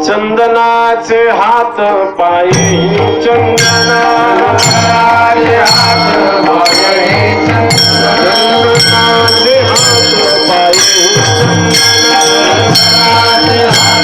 चंदनाचे हात पाये चंदनाचे हात पाये चंदनाचे हात पाये चंदनाचे हात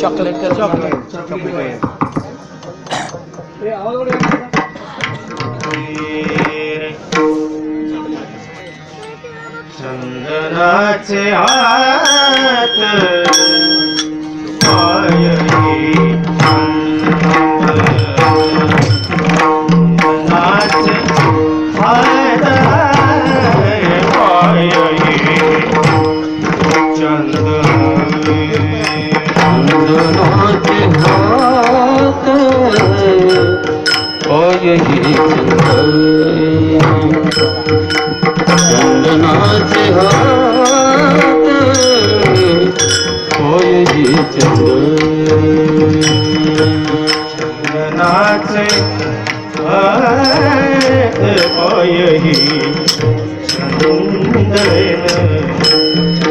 चॉकलेट का चॉकलेट चंदनाचे हात पाये चंदनाचे हात पाये चंदनाचे हात होय ही चंदनाचे हात होय ही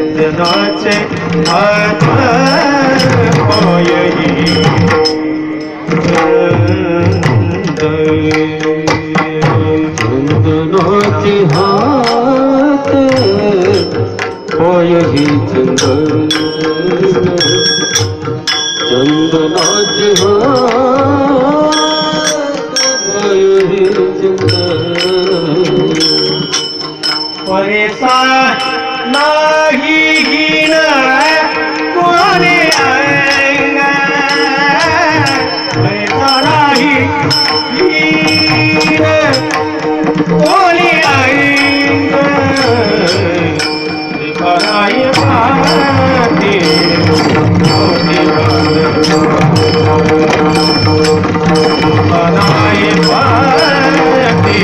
चंदनाचे हात होय ही चंदनाचे हात होय ही चंदन चंदनाचे हात होय ही चंदन परेशान नाही हीन कोणी अंग परेशान नाही हीन कोणी अंग बनाय पाती बनाय पाती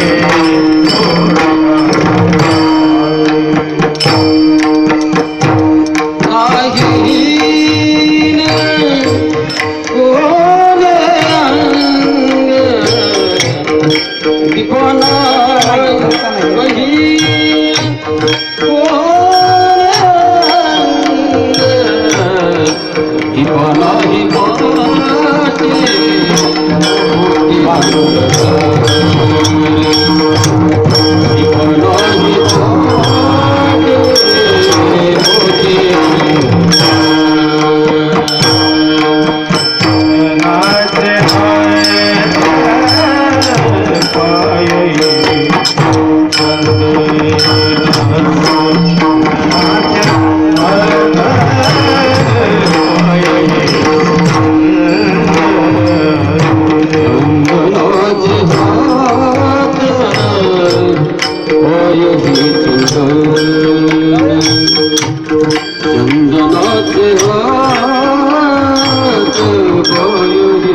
चंदनाचे हात होय ही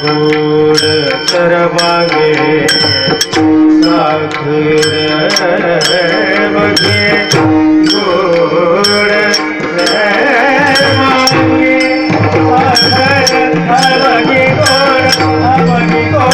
गोड सरबागे साखर बगे गोड सरबागे बगे गोड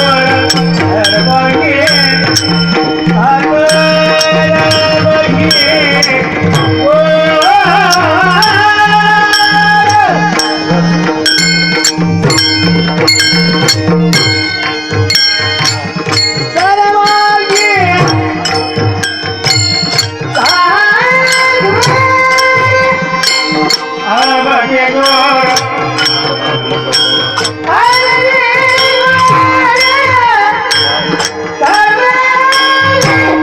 बगे गोड सरबागे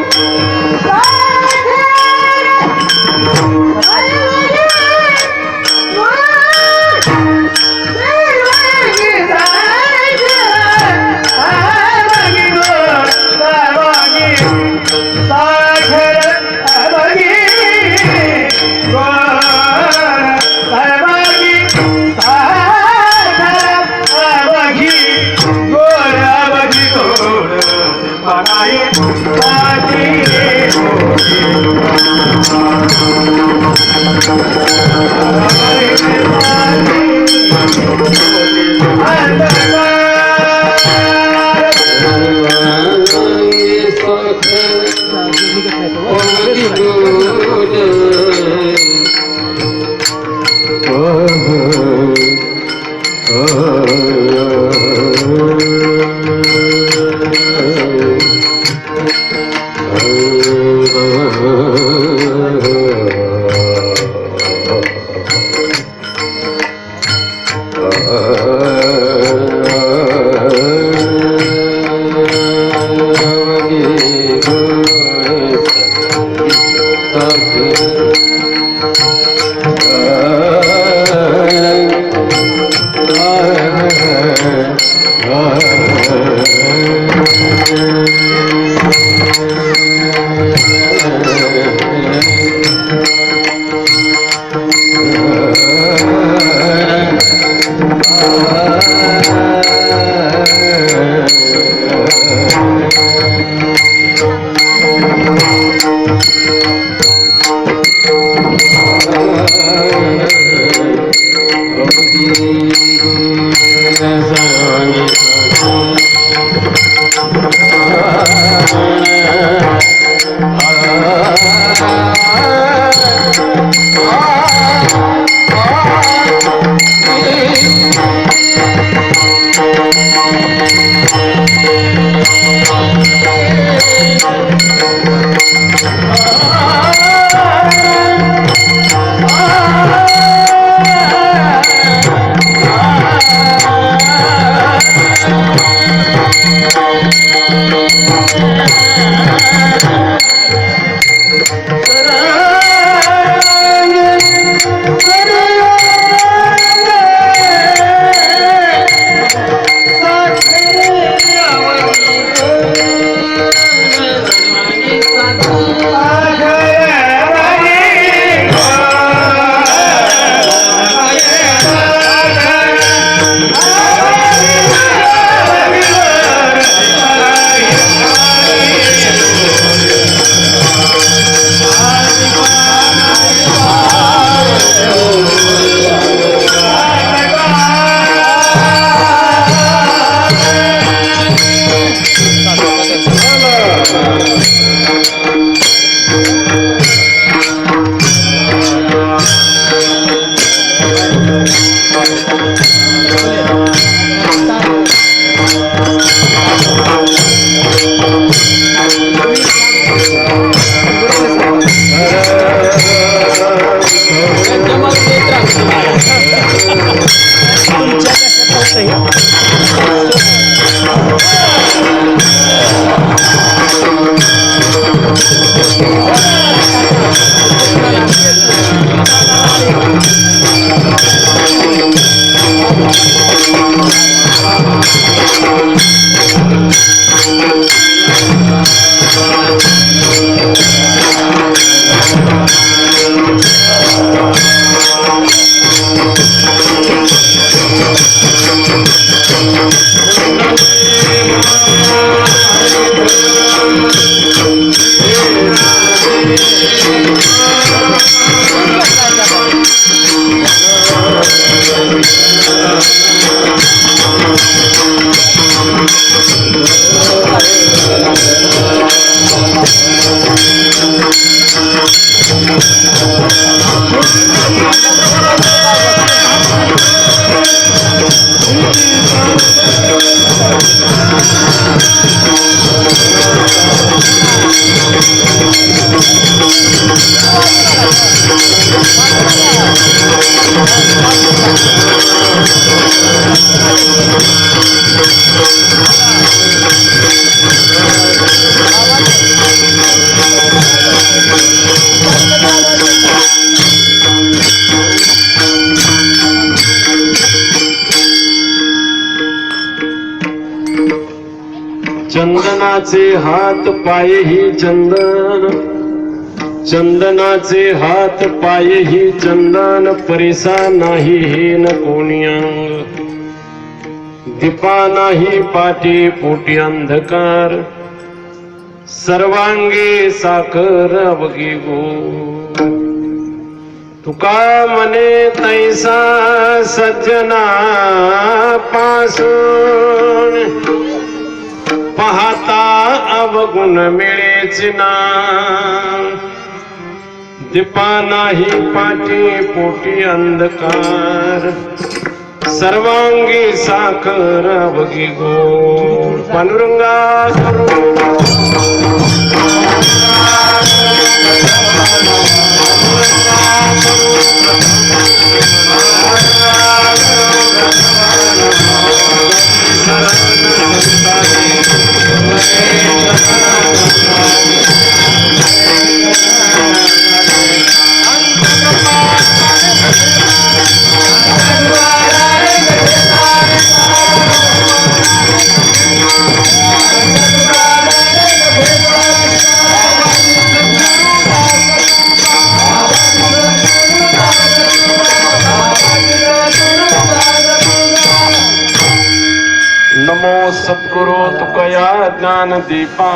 चंदनाचे हात पायही चंदन, चंदनाचे हात पायही चंदन, परिसा नाही हीन कोणी अंग, दीपा नाही पाठी पोटी अंधकार, सर्वांगी साखर अवघी गोड. तुका मने तैसा सज्जना पासून, पाहता अवगुण मिळेच ना. दीपा नाही पाठी पोटी अंधकार, सर्वांगी साखर अवघी गोड. पांडुरंगा नमो सद्गुरु तुकया ज्ञानदीपा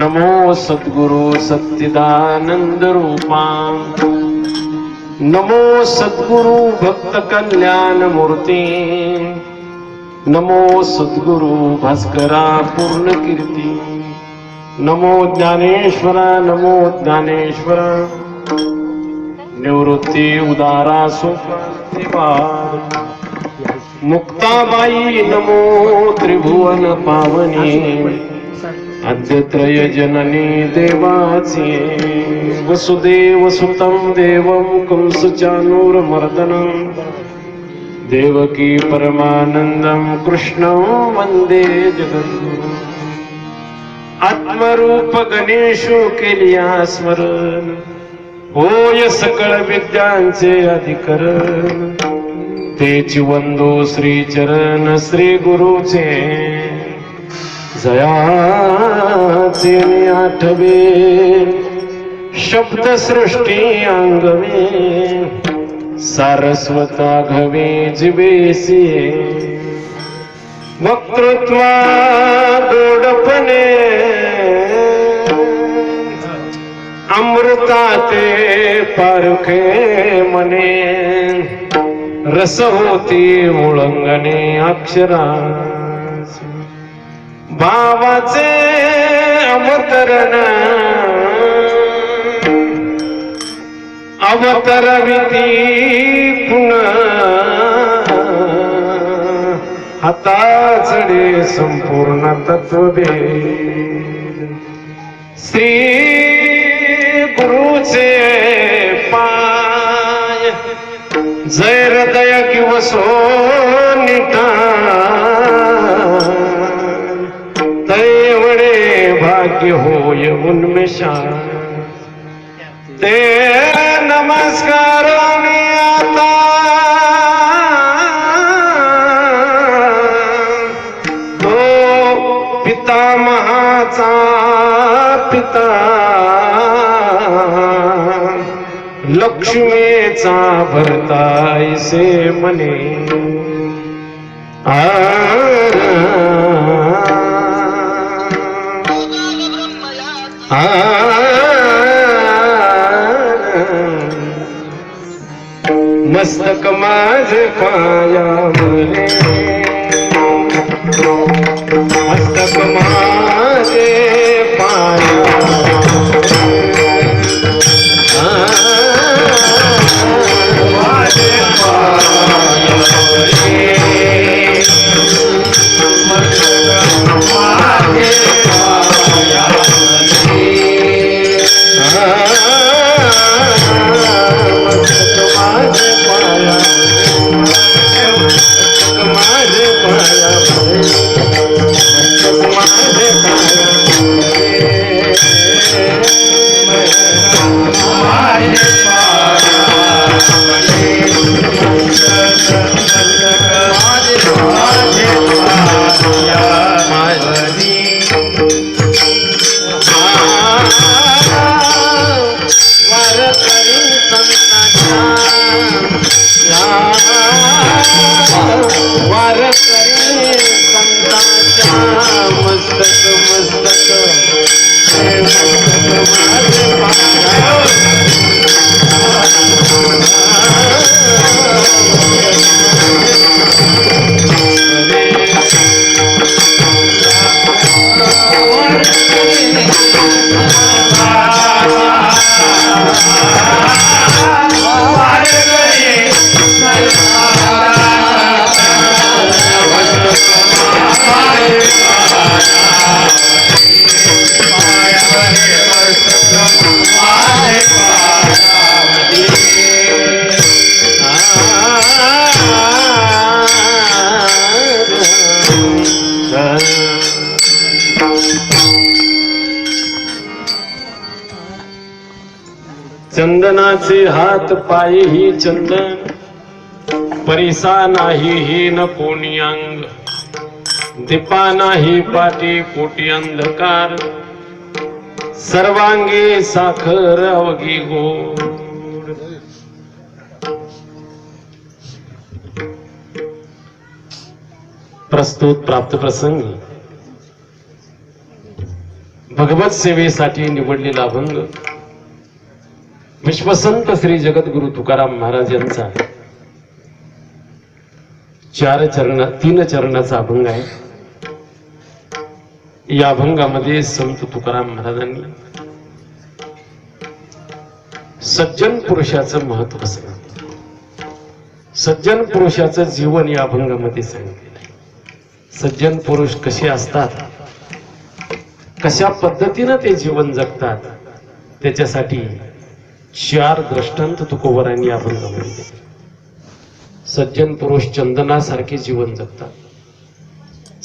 नमो सद्गुरु सच्चिदानंद रूपा नमो सद्गुरु भक्त कल्याण मूर्ती नमो सद्गुरु भास्करा पूर्ण कीर्ती नमो ज्ञानेश्वरा नमो ज्ञानेश्वरा निवृत्ती उदारा सुखांतिवार मुक्ताबाई नमो त्रिभुवन पावनी अद्यत्रय जननी देवाची वसुदेव सुतं देवं कंसचानूरमर्दनं देवकी परमानंदं कृष्णं वंदे जगद्गुरुं आत्मरूप गणेशो केलिया स्मरण होय सकळ विद्यांचे अधिकरण तेची वंदो श्री चरण श्री गुरुचे जयाचे आठवे शब्द सृष्टी अंगवे सारस्वता घवे जिवेसिये वक्तृत्वा गोडपणे अमृताते पारखे मने रस होती मुळंगणे अक्षरा भावाचे अवतरण अवतरविती पुन्हा हाताचडे संपूर्ण तत्वभेद श्री गुरुचे पाय जय हृदय किंवा सोनिता तैवडे भाग्य होय उन्मेषा ते नमस्कार आता तो पितामहाचा पिता लक्ष्मीचा भरतायसे मने मस्तक माझे पायावरे मस्तक माझे चंदनाचे हात पायी ही चंदन परिसा नाही ही न कोणी अंग दीपा नाही पाटी पोटी अंधकार सर्वांगी साखर अवघी गोड प्रस्तुत प्राप्त प्रसंगी भगवत सेवेसाठी निवडलेला अभंग विश्वसंत श्री जगद्गुरु तुकाराम महाराज यांचा 3 चरणाचा अभंग आहे. या अभंगामध्ये संत तुकाराम महाराजांनी सज्जन पुरुषाचं महत्व सांगितलं. सज्जन पुरुषाचं जीवन या अभंगामध्ये सांगितलेलं आहे. सज्जन पुरुष कसे असतात, कशा पद्धतीनं ते जीवन जगतात, त्याच्यासाठी 4 दृष्टांत तुकोबरांनी या अभंगामध्ये दिले. सज्जन पुरुष चंदनासारखे जीवन जगतात.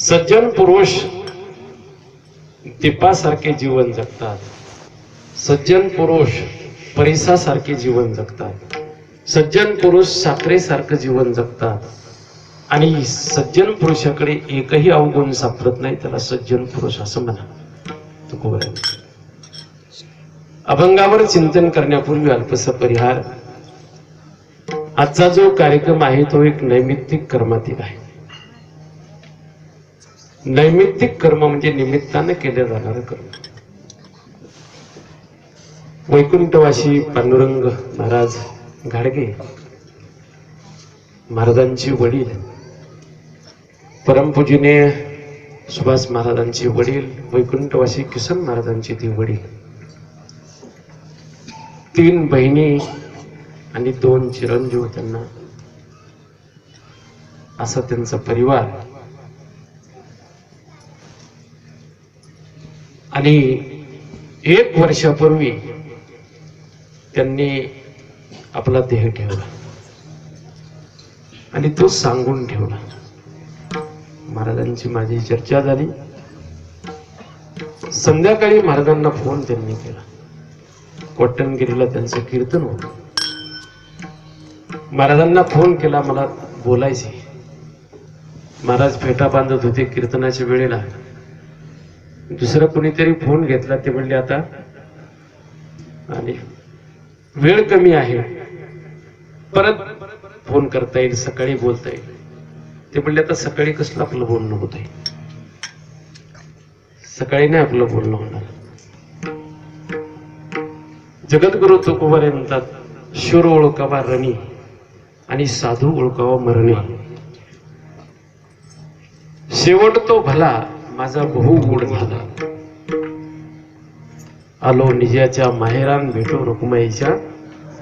सज्जन पुरुष दीपासारखे जीवन जगतात. सज्जन पुरुष परिसासारखे जीवन जगतात. सज्जन पुरुष साखरेसारखं जीवन जगतात. आणि सज्जन पुरुषाकडे एकही अवगुण सापडत नाही, त्याला सज्जन पुरुष असं म्हणा तुकोबरांनी. अभंगावर चिंतन करण्यापूर्वी अल्पसा परिहार. आजचा जो कार्यक्रम आहे तो एक नैमित्तिक कर्मातील आहे. नैमित्तिक कर्म म्हणजे निमित्ताने केले जाणारं कर्म. वैकुंठवासी पांडुरंग महाराज घाडगे महाराजांची वडील, परमपूजनीय सुभाष महाराजांचे वडील, वैकुंठवासी किसन महाराजांचे ते वडील, 3 बहिणी आणि 2 चिरंजीव, त्यांना असा त्यांचा परिवार. आणि 1 वर्षापूर्वी त्यांनी आपला देह ठेवला आणि तो सांगून ठेवला. महाराजांची माझी चर्चा झाली. संध्याकाळी महाराजांना फोन त्यांनी केला. कोट्टणगिरीला त्यांचं कीर्तन होतं. महाराजांना फोन केला, मला बोलायचे. महाराज फेटा बांधत होते कीर्तनाच्या वेळेला. दुसरं कोणीतरी फोन घेतला. ते म्हणले आता आणि वेळ कमी आहे, परत फोन करता येईल, सकाळी बोलता येईल. ते म्हणले आता सकाळी कसलं आपलं बोलणं होत आहे, सकाळी नाही आपलं बोलणं होणार. जगद्गुरु तुकोबारे म्हणतात, शूर ओळखावा रणी आणि साधू ओळखावा मरणे. शेवट तो भला माझा बहु गोड झाला. आलो निजाच्या माहेरान भेटो रुक्माईच्या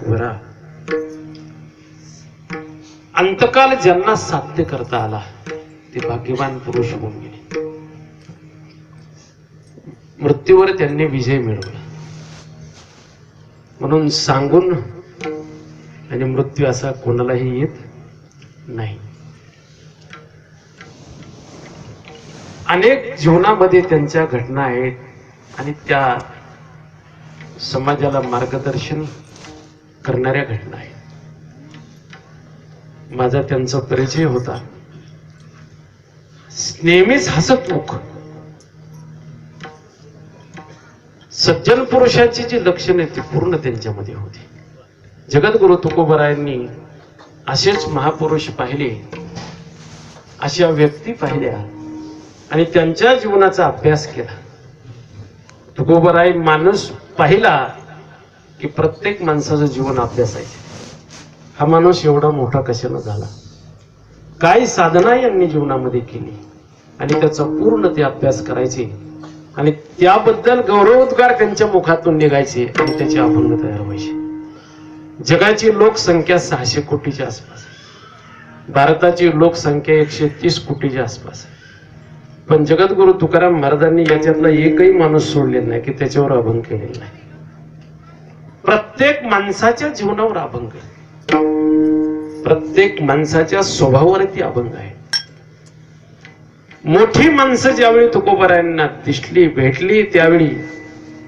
वरा. अंतकाल ज्यांना साध्य करता आला ते भाग्यवान पुरुष होऊन गेले. मृत्यूवर त्यांनी विजय मिळवला. म्हणून सांगून आणि मृत्यू असा कोणालाही येत नाही. अनेक जीवनामध्ये त्यांच्या घटना आहेत आणि त्या समाजाला मार्गदर्शन करणाऱ्या घटना आहेत. माझा त्यांचा परिचय होता. नेहमीच हसतमुख. सज्जन पुरुषाची जी लक्षणे ती पूर्ण त्यांच्यामध्ये होती. जगद्गुरु तुकोबरायांनी असेच महापुरुष पाहिले, अशा व्यक्ती पाहिल्या आणि त्यांच्या जीवनाचा अभ्यास केला. तुकोबराय माणूस पाहिला की प्रत्येक माणसाचं जीवन अभ्यासायचे. हा माणूस एवढा मोठा कशानं झाला, काय साधना यांनी जीवनामध्ये केली, आणि त्याचा पूर्ण ते अभ्यास करायचे आणि त्याबद्दल गौरवोद्गार त्यांच्या मुखातून निघायचे आणि त्याचे अभंग तयार व्हायचे. जगाची लोकसंख्या 600 कोटीच्या आसपास. भारताची लोकसंख्या 130 कोटीच्या आसपास. पण जगद्गुरु तुकाराम महाराजांनी याच्यातला एकही माणूस सोडलेला नाही की त्याच्यावर अभंग केलेला नाही. प्रत्येक माणसाच्या जीवनावर अभंग आहे. प्रत्येक माणसाच्या स्वभावावरती अभंग आहे. मोठी माणसं ज्यावेळी तुकोबरायांना दिसली, भेटली, त्यावेळी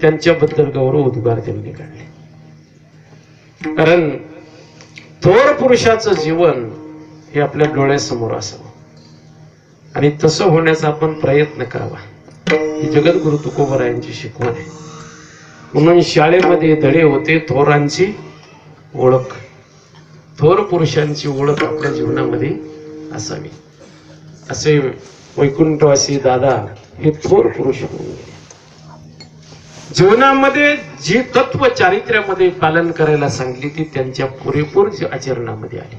त्यांच्याबद्दल गौरव उद्गार त्यांनी काढले. कारण थोर पुरुषाचं जीवन हे आपल्या डोळ्यासमोर असावं आणि तसं होण्याचा आपण प्रयत्न करावा. ही जगद्गुरु तुकोबरायांची शिकवण आहे. म्हणून शाळेमध्ये धडे होते थोरांची ओळख. थोर पुरुषांची ओळख आपल्या जीवनामध्ये असावी. असे वैकुंठवासी दादा हे थोर पुरुष होऊन गेले. जीवनामध्ये जी तत्व चारित्र्यामध्ये पालन करायला सांगली ती त्यांच्या पुरेपूर आचरणामध्ये आली.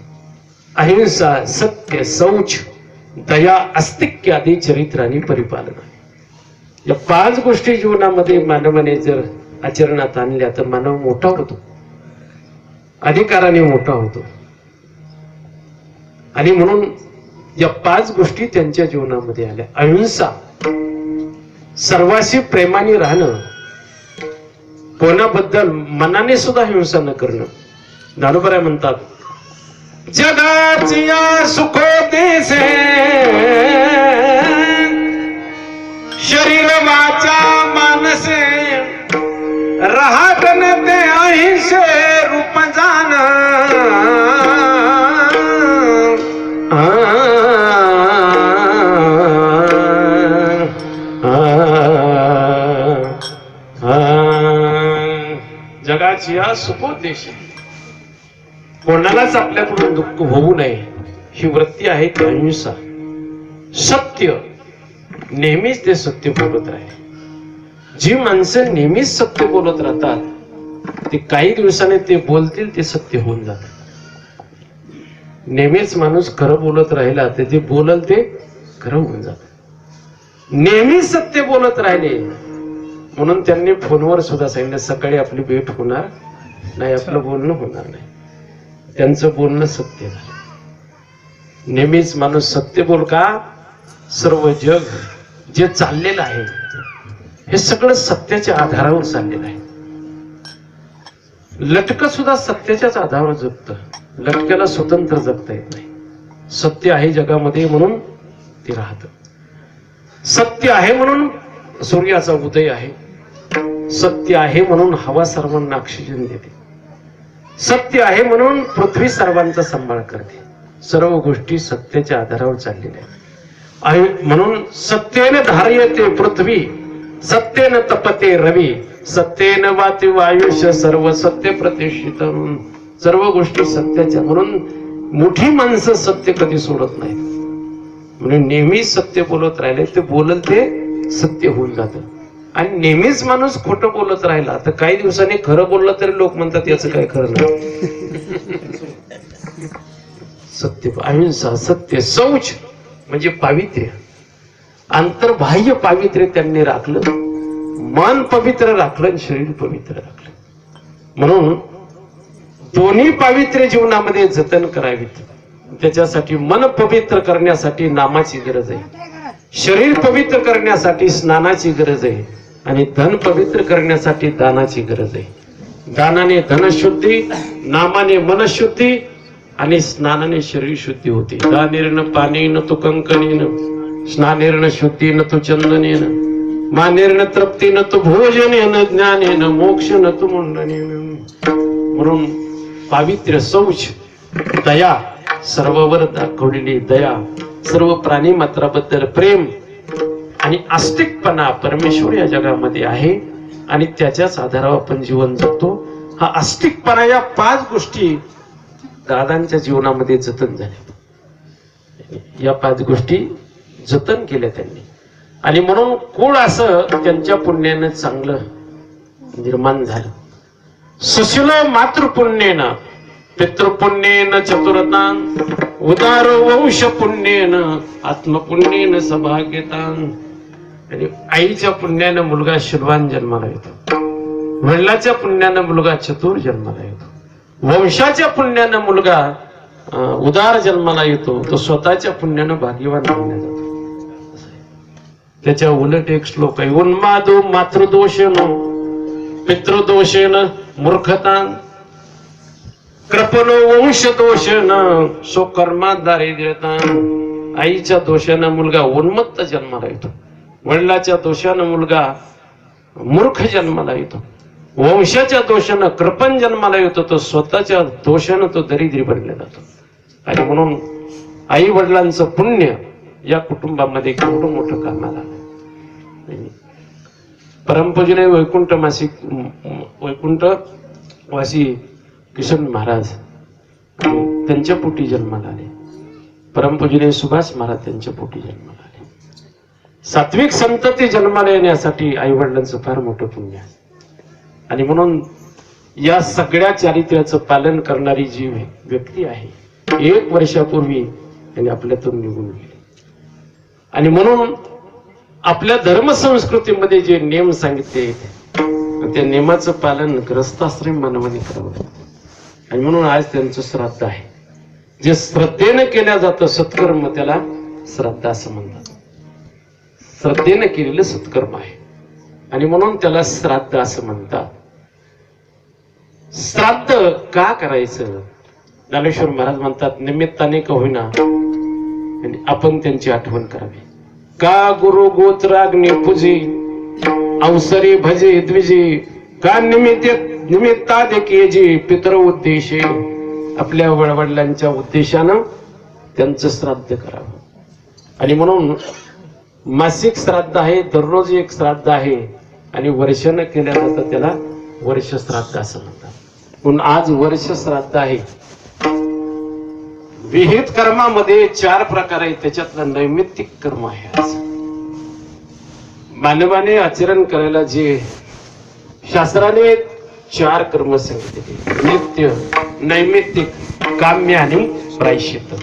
अहिंसा, सत्य, शौच, दया, आस्तिक्य आदी चरित्रांनी परिपालन आहे. या 5 गोष्टी जीवनामध्ये मानवाने जर आचरणात आणल्या तर मानव मोठा होतो, अधिकाराने मोठा होतो. आणि म्हणून या 5 गोष्टी त्यांच्या जीवनामध्ये आल्या. अहिंसा, सर्वाशी प्रेमाने राहणं, कोणाबद्दल मनाने सुद्धा हिंसा न करणं. ज्ञानोबराय म्हणतात, जगाची या सुखोदेशे शरीर वाचा मानसे राहत न ते अहिंसे रूप जाण. जगाची या सुखोद्देश कोणालाच आपल्याकडून दुःख होऊ नये ही वृत्ती आहे ती अहिंसा. सत्य, नेहमीच ते सत्य बोलत राहील. जी माणसं नेहमीच सत्य बोलत राहतात ते काही दिवसाने ते बोलतील ते सत्य होऊन जातात. नेहमीच माणूस खरं बोलत राहिला तर ते बोलल ते खरं होऊन जात. नेहमीच सत्य बोलत राहिले म्हणून त्यांनी फोनवर सुद्धा सांगितलं सकाळी आपली भेट होणार नाही, आपलं बोलणं होणार नाही. त्यांचं बोलणं सत्य झालं. नेहमीच माणूस सत्य बोल का सर्व जग जे चाललेलं आहे हे सगळं सत्याच्या आधारावर चाललेलं आहे. लटकं सुद्धा सत्याच्याच आधारावर जगतं. लटक्याला स्वतंत्र जगता येत नाही. सत्य आहे जगामध्ये म्हणून ते राहतं. सत्य आहे म्हणून सूर्याचा उदय आहे. सत्य आहे म्हणून हवा सर्वांना ऑक्सिजन देते. सत्य आहे म्हणून पृथ्वी सर्वांचा सांभाळ करते. सर्व गोष्टी सत्याच्या आधारावर चाललेल्या आहेत. म्हणून सत्येन धार्यते पृथ्वी, सत्येन तपते रवी, सत्येन वाति वायुष्य, सर्व सत्य प्रतिष्ठित. सर्व गोष्टी सत्याच्या. म्हणून मोठी माणसं सत्य कधी सोडत नाहीत. म्हणून नेहमी सत्य बोलत राहिले ते बोलल ते सत्य होऊन जातं. आणि नेहमीच माणूस खोटं बोलत राहिला तर काही दिवसांनी खरं बोललं तरी लोक म्हणतात याचं काय खरं नाही. सत्य, अहिंसा, सत्य, शौच म्हणजे पावित्र्य, अंतर्बाह्य पावित्र्य त्यांनी राखलं. मन पवित्र राखलं आणि शरीर पवित्र राखलं. म्हणून दोन्ही पावित्र्य जीवनामध्ये जतन करावीत. त्याच्यासाठी मन पवित्र करण्यासाठी नामाची गरज आहे, शरीर पवित्र करण्यासाठी स्नानाची गरज आहे आणि धन पवित्र करण्यासाठी दानाची गरज आहे. दानाने धनशुद्धी, नामाने मनशुद्धी आणि स्नानाने शरीर शुद्धी होते. दानेन पानेन तु कंकणेन, स्नानेन शुद्धीन तु चंदनेन, मानेन तृप्तीन तु भोजनेन, ज्ञानेन मोक्षन तु मुंडनेन. म्हणून पावित्र्य, शौच, दया, सर्ववर दाखवलेली दया, सर्व प्राणी मात्राबद्दल प्रेम आणि आस्तिकपणा परमेश्वर या जगामध्ये आहे आणि त्याच्याच आधारावर आपण जीवन जगतो. हा आस्तिकपणा, या 5 गोष्टी दादांच्या जीवनामध्ये जतन झाल्या. या 5 गोष्टी जतन केल्या त्यांनी. आणि म्हणून कुळ असं त्यांच्या पुण्यानं चांगलं निर्माण झालं. सुशील मातृपुण्येन, पितृपुण्येन चतुरतान, उदार वंश पुण्येन, आत्मपुण्येन सभाग्यतान. आणि आईच्या पुण्यानं मुलगा शिलवान जन्माला येतो, वडिलाच्या पुण्यानं मुलगा चतुर जन्माला येतो, वंशाच्या पुण्यानं मुलगा उदार जन्माला येतो, तो स्वतःच्या पुण्यानं भाग्यवान मानला जातो. त्याच्या उलट एक श्लोक आहे, उन्मादो मातृदोषेन पितृदोषेन मूर्खतान, कृपनो वंश दोषेन सो कर्मात दारिद्र्यतान. आईच्या दोषानं मुलगा उन्मत्त जन्माला येतो, वडिलाच्या दोषानं मुलगा मूर्ख जन्माला येतो, वंशाच्या दोषानं कृपण जन्माला येतो, तो स्वतःच्या दोषानं तो दरिद्री बनला जातो. आणि म्हणून आई वडिलांचं पुण्य या कुटुंबामध्ये केवढं मोठं कामाला आलं. परमपूजनीय वैकुंठवासी किशन महाराज त्यांच्या पोटी जन्माला आले. परमपूजनीय सुभाष महाराज त्यांच्या पोटी जन्माला आले. सात्विक संतती जन्माला येण्यासाठी आई वडिलांचं फार मोठं पुण्य आहे. आणि म्हणून या सगळ्या चारित्र्याचं पालन करणारी जी व्यक्ती आहे 1 वर्षापूर्वी त्यांनी आपल्यातून निघून गेली. आणि म्हणून आपल्या धर्मसंस्कृतीमध्ये जे नियम सांगितले त्या नियमाचं पालन ग्रस्ताश्रम मानवाने करावं. आणि म्हणून आज त्यांचं श्राद्ध आहे. जे श्रद्धेनं केल्या जातं सत्कर्म त्याला श्राद्ध असं म्हणतात. श्रद्धेनं केलेलं सत्कर्म आहे आणि म्हणून त्याला श्राद्ध असं म्हणतात. श्राद्ध का करायचं? ज्ञानेश्वर महाराज म्हणतात निमित्ताने का होईना आणि आपण त्यांची आठवण करावी. का गुरु गोत्राग्नी पूजी अवसरी भजे द्विजी का निमित्ता देखील जी पितर उद्देशे आपल्या वडवडिलांच्या उद्देशानं त्यांचं श्राद्ध करावं. आणि म्हणून मासिक श्राद्ध आहे, दररोज एक श्राद्ध आहे आणि वर्षानं केल्या जातं त्याला वर्ष श्राद्ध असं म्हणतात. म्हणून आज वर्ष श्राद्ध आहे. विहित कर्मामध्ये 4 प्रकार आहेत. त्याच्यातलं नैमित्तिक कर्म आहे. आज मानवाने आचरण करायला जे शास्त्राने 4 कर्म सांगितले नित्य, नैमित्तिक, काम्य आणि प्रायश्चित्त.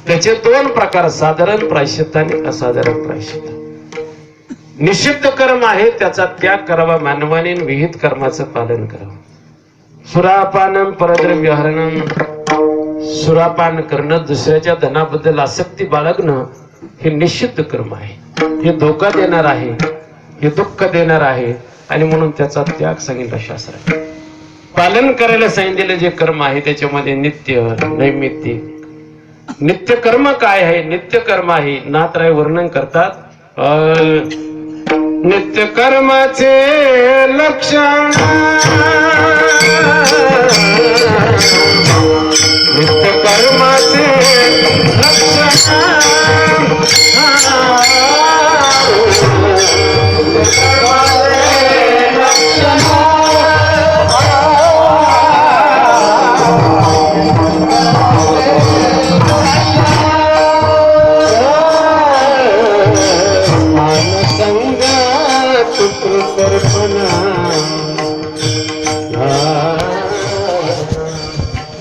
त्याचे 2 प्रकार साधारण प्रायश्चित्त आणि असाधारण प्रायश्चित्त. निषिद्ध कर्म आहे त्याचा त्याग करावा मानवाने. विहित कर्माचं पालन करावं. सुरापान परद्रव्य हरणं, सुरापान करणं, दुसऱ्याच्या धनाबद्दल आसक्ती बाळगणं हे निषिद्ध कर्म आहे. हे धोका देणार आहे, हे दुःख देणार आहे आणि म्हणून त्याचा त्याग सांगितला शास्त्राने. पालन करायला सांगितलेलं जे कर्म आहे त्याच्यामध्ये नित्य, नैमित्तिक. नित्य कर्म काय आहे? नित्य कर्म आहे नाथराय वर्णन करतात नित्य कर्माचे लक्षण, नित्य कर्माचे लक्षण,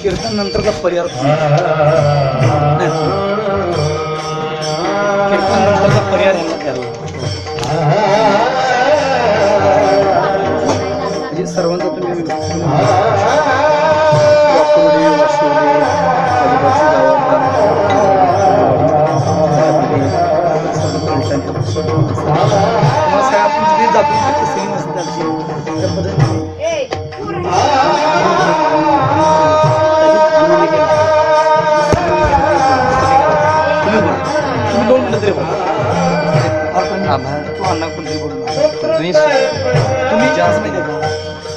कीर्तन नंतरचा पर्याय कीर्तन नंतरचा पर्याय म्हणजे सर्वांचा तुम्ही तुम्ही जास्त माहिती आहे का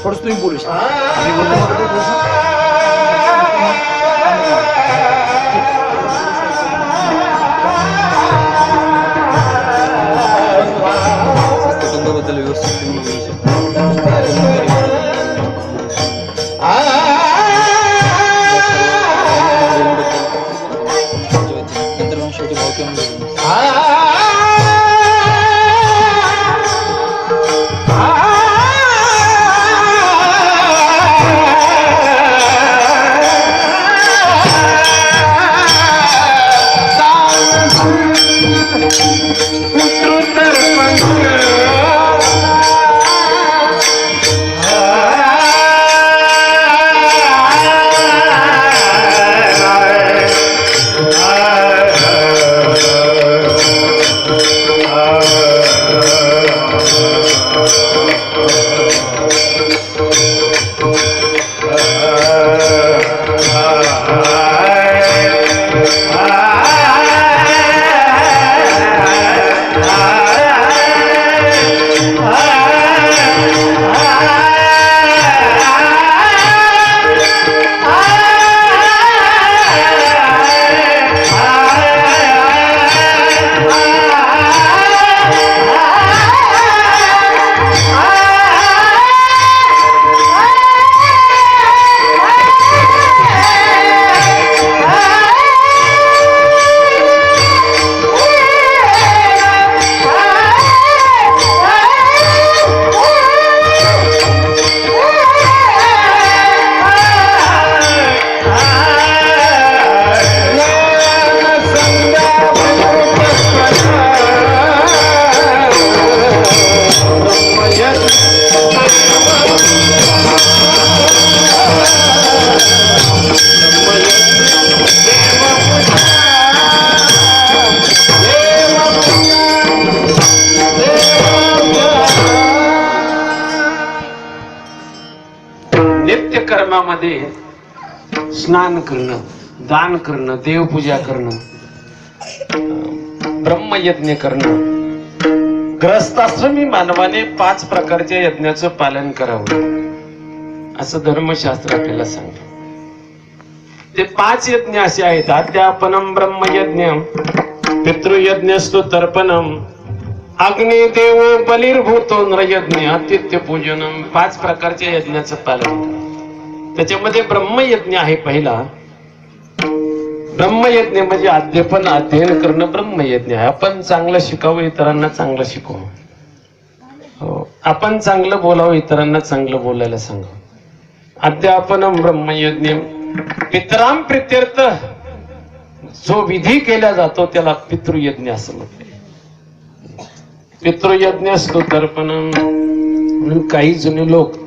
थोडंच तुम्ही बोलू शकता. आम्ही कुटुंबाबद्दल व्यवस्थित तुम्ही बोलू शकता. नंतर मग शेवटी भाऊ केव्हा देवामध्ये स्नान करणं, दान करणं, देवपूजा करणं, ब्रह्मयज्ञ करणं. ग्रहस्थाश्रमी मानवाने 5 प्रकारच्या यज्ञाचं पालन करावं असं धर्मशास्त्र आपल्याला सांगतं. ते 5 यज्ञ असे आहेत: अध्यापनम ब्रह्मयज्ञ, पितृयज्ञस्तु तर्पणम, अग्निदेवो बलिर्भूतो नरयज्ञ, आतिथ्य पूजनम. 5 प्रकारच्या यज्ञाचं पालन करा. त्याच्यामध्ये ब्रह्मयज्ञ आहे पहिला. ब्रह्मयज्ञ म्हणजे अध्यापन, अध्ययन करणं ब्रह्मयज्ञ आहे. आपण चांगलं शिकावं, इतरांना चांगलं शिकवावं. हो, आपण चांगलं बोलावं, इतरांना चांगलं बोलायला सांगावं. अध्यापनम ब्रह्मयज्ञ. पितराम प्रित्यर्थ जो विधी केला जातो त्याला पितृयज्ञ असं म्हटले. पितृयज्ञ असतो तर्पणम. म्हणून काही जुने लोक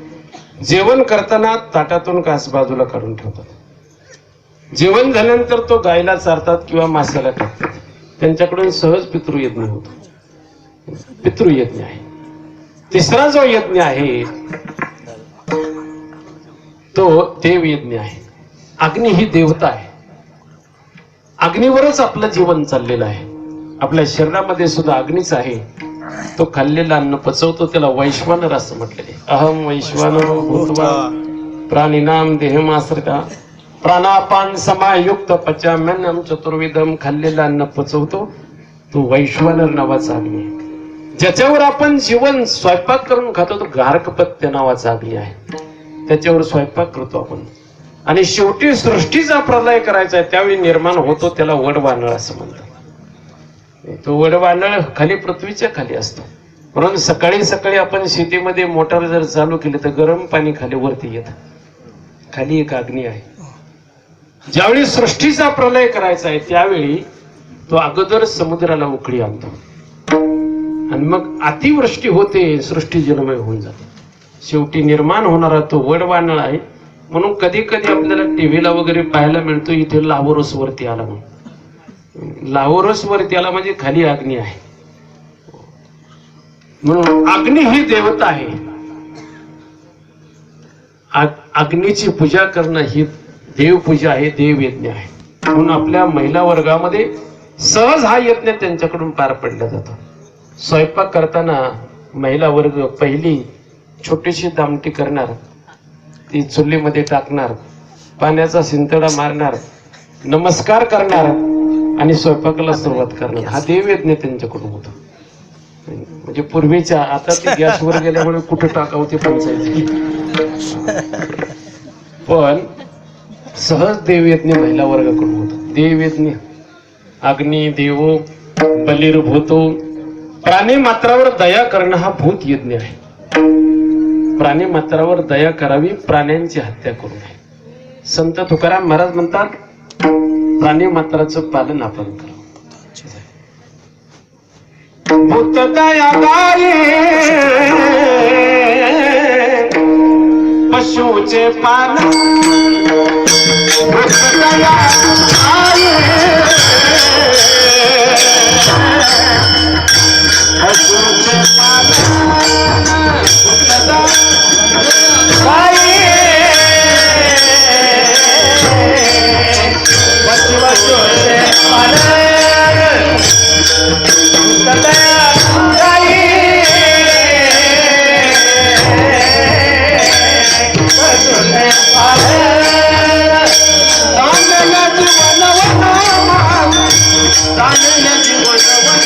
जेवण करताना ताटातून कास बाजूला काढून ठेवतात. जेवण झाल्यानंतर तो गायला चारतात किंवा माशाला टाकतात. त्यांच्याकडून सहज पितृयज्ञ होतो. पितृयज्ञ आहे. तिसरा जो यज्ञ आहे तो देवयज्ञ आहे. अग्नी ही देवता आहे. अग्नीवरच आपलं जीवन चाललेलं आहे. आपल्या शरीरामध्ये सुद्धा अग्नीच आहे. तो खाल्लेलं अन्न पचवतो. त्याला वैश्वानर असं म्हटलेले. अहम वैश्वानरो भूत्वा प्राणिनाम देहमाश्रिता प्राणापान समायुक्त पचाम्यन्नम चतुर्विधम. खाल्लेलं अन्न पचवतो तो वैश्वानर नावाचा अग्नी आहे. ज्याच्यावर आपण जीवन स्वयंपाक करून खातो तो गार्हपत्य नावाचा अग्नी आहे. त्याच्यावर स्वयंपाक करतो आपण. आणि शेवटी सृष्टीचा प्रलय करायचा आहे त्यावेळी निर्माण होतो त्याला वडवानळ असं म्हणतात. तो वडवानळ खाली पृथ्वीच्या खाली असतो. म्हणून सकाळी सकाळी आपण शेतीमध्ये मोटार जर चालू केली तर गरम पाणी खाली वरती येत. खाली एक अग्नी आहे. ज्यावेळी सृष्टीचा प्रलय करायचा आहे त्यावेळी तो अगोदर समुद्राला उकळी आणतो आणि मग अतिवृष्टी होते, सृष्टी जलमय होऊन जाते. शेवटी निर्माण होणारा तो वडवानळ आहे. म्हणून कधी कधी आपल्याला टीव्हीला वगैरे पाहायला मिळतो इथे लाहोरस वरती आला म्हणून. लाहोरस वरती आला म्हणजे खाली अग्नी आहे. म्हणून अग्नी ही देवता आहे. अग्नीची पूजा करणं ही देवपूजा आहे, देवयज्ञ आहे. म्हणून आपल्या महिला वर्गामध्ये सहज हा यज्ञ त्यांच्याकडून पार पडला जातो. स्वयंपाक करताना महिला वर्ग पहिली छोटीशी दामटी करणार, ती चुलीमध्ये टाकणार, पाण्याचा शिंतडा मारणार, नमस्कार करणार आणि स्वयंपाकाला सुरुवात करणार. हा देवयज्ञ त्यांच्याकडून होतो. म्हणजे पूर्वीच्या, आता ते गॅसवर गेल्यामुळे कुठे टाकावं ते पंचायत. पण सहज देवयज्ञ महिला वर्गाकडून होतो. देवयज्ञ अग्नी देवो बलिर्भूतो. प्राणी मात्रावर दया करणं हा भूत यज्ञ आहे. प्राणी मात्रावर दया करावी, प्राण्यांची हत्या करू नये. संत तुकाराम महाराज म्हणतात प्राणी मात्राचं पालन आपण करावं. भूत दया गाये पशुचे पालन. भूत दया गाये पशुचे पालन. भूत दया गाये पशुचे पालन. भूत दया गाये पशुचे पालन. तांडल्या जीवन वन, तांडल्या जीवन वन,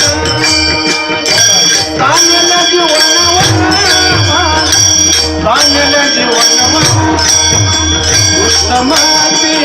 तांडल्या जीवन वन, तांडल्या जीवन वन. उत्तमाचे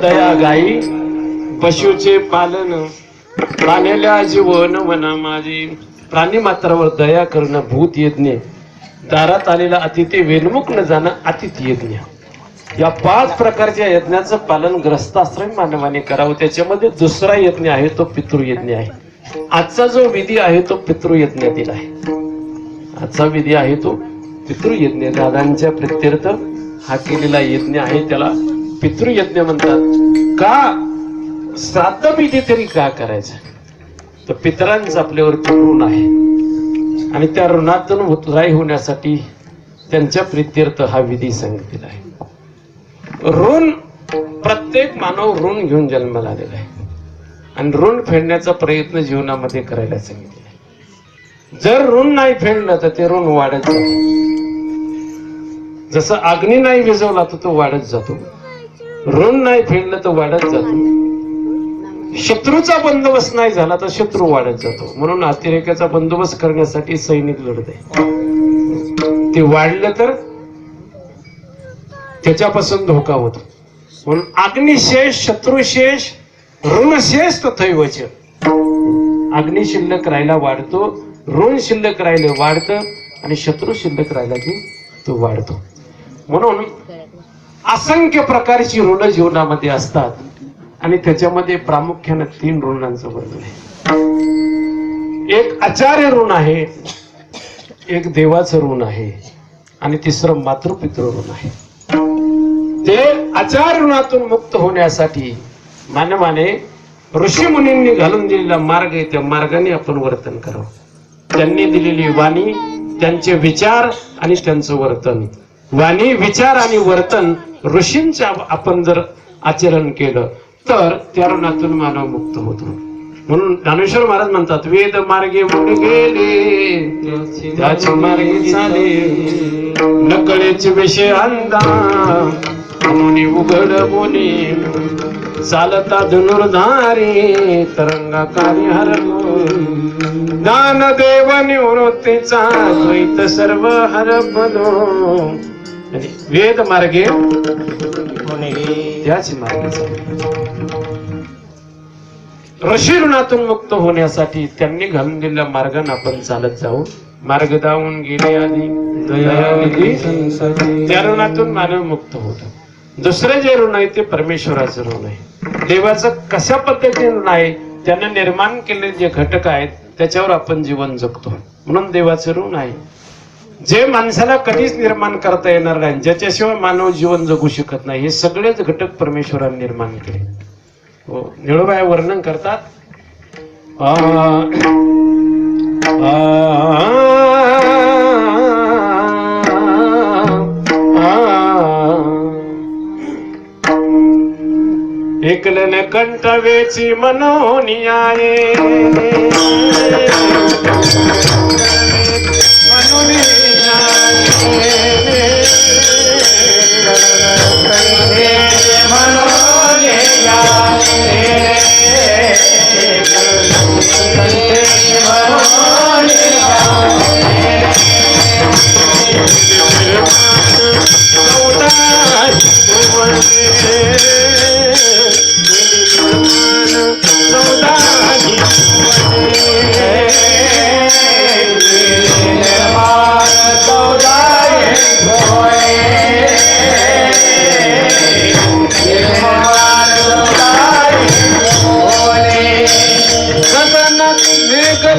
दया गाई पशुचे पालन प्राण्याला जीवन म्हणा माझी प्राणी मात्रावर दया करणं भूत यज्ञ दारात आलेला अतिथी वेलमुख न जाणं अतिथी यज्ञ या 5 प्रकारच्या यज्ञाचं पालन ग्रस्ताश्रम मानवाने करावं. त्याच्यामध्ये दुसरा यज्ञ आहे तो पितृयज्ञ आहे. आजचा जो विधी आहे तो पितृयज्ञातील आहे. आजचा विधी आहे तो पितृयज्ञ. दादांच्या प्रित्यर्थ हा केलेला यज्ञ आहे त्याला पितृयज्ञ म्हणतात. का श्राद्ध विधी तरी का करायचं तर पितरांचं आपल्यावरती ऋण आहे आणि त्या ऋणातून उतराई होण्यासाठी त्यांच्या प्रित्यर्थ हा विधी सांगितलेला आहे. ऋण प्रत्येक मानव ऋण घेऊन जन्माला आलेला आहे आणि ऋण फेडण्याचा प्रयत्न जीवनामध्ये करायला सांगितलेला आहे. जर ऋण नाही फेडलं तर ते ऋण वाढत जातं. जसं अग्नी नाही विझवला तर तो वाढत जातो. ऋण नाही फेडलं तर वाढत जातो. शत्रूचा बंदोबस्त नाही झाला तर शत्रू वाढत जातो. म्हणून अतिरेकाचा बंदोबस्त करण्यासाठी सैनिक लढते. ते वाढलं तर त्याच्यापासून धोका होतो. म्हणून अग्निशेष शत्रुशेष ऋणशेष तथैवच. अग्नी शिल्लक राहायला वाढतो, ऋण शिल्लक राहिले वाढतं आणि शत्रू शिल्लक राहिला की तो वाढतो. म्हणून असंख्य प्रकारची ऋण जीवनामध्ये असतात आणि त्याच्यामध्ये प्रामुख्याने 3 ऋणांचं वर्णन आहे. एक आचार्य ऋण आहे, एक देवाचं ऋण आहे आणि तिसरं मातृपितृ ऋण आहे. ते आचार्य ऋणातून मुक्त होण्यासाठी मानवाने ऋषी मुनींनी घालून दिलेला मार्ग आहे त्या मार्गाने आपण वर्तन करावं. त्यांनी दिलेली वाणी, त्यांचे विचार आणि त्यांचं वर्तन, वाणी विचार आणि वर्तन ऋषींच्या आपण जर आचरण केलं तर त्या ऋणातून मानव मुक्त होतो. म्हणून ज्ञानेश्वर महाराज म्हणतात वेद मार्गे मुनी गेले त्याचे मार्गे चाले नकळेचे विषय अंदा मुनी उघड बोले चालता धनुर्धारी तरंगाकारी हरलो दान देव निवृत्तीचा द्वैत सर्व हरपलो. वेद मार्गे त्याच मार्गे ऋषी ऋणातून मुक्त होण्यासाठी त्यांनी घालून दिलेल्या मार्गाने आपण चालत जाऊ. मार्ग दावून गेले आधी दयानिधी त्या ऋणातून मानव मुक्त होतो. दुसरे जे ऋण आहे ते परमेश्वराचं ऋण आहे. देवाचं कशा पद्धतीने ऋण आहे त्यानं निर्माण केलेले जे घटक आहेत त्याच्यावर आपण जीवन जगतो म्हणून देवाचं ऋण आहे. जे माणसाला कधीच निर्माण करता येणार नाही, ज्याच्याशिवाय मानव जीवन जगू शकत नाही, हे सगळेच घटक परमेश्वराने निर्माण केले. हो, निळोबाई वर्णन करतात एकलन कंठवेची मनोनियाये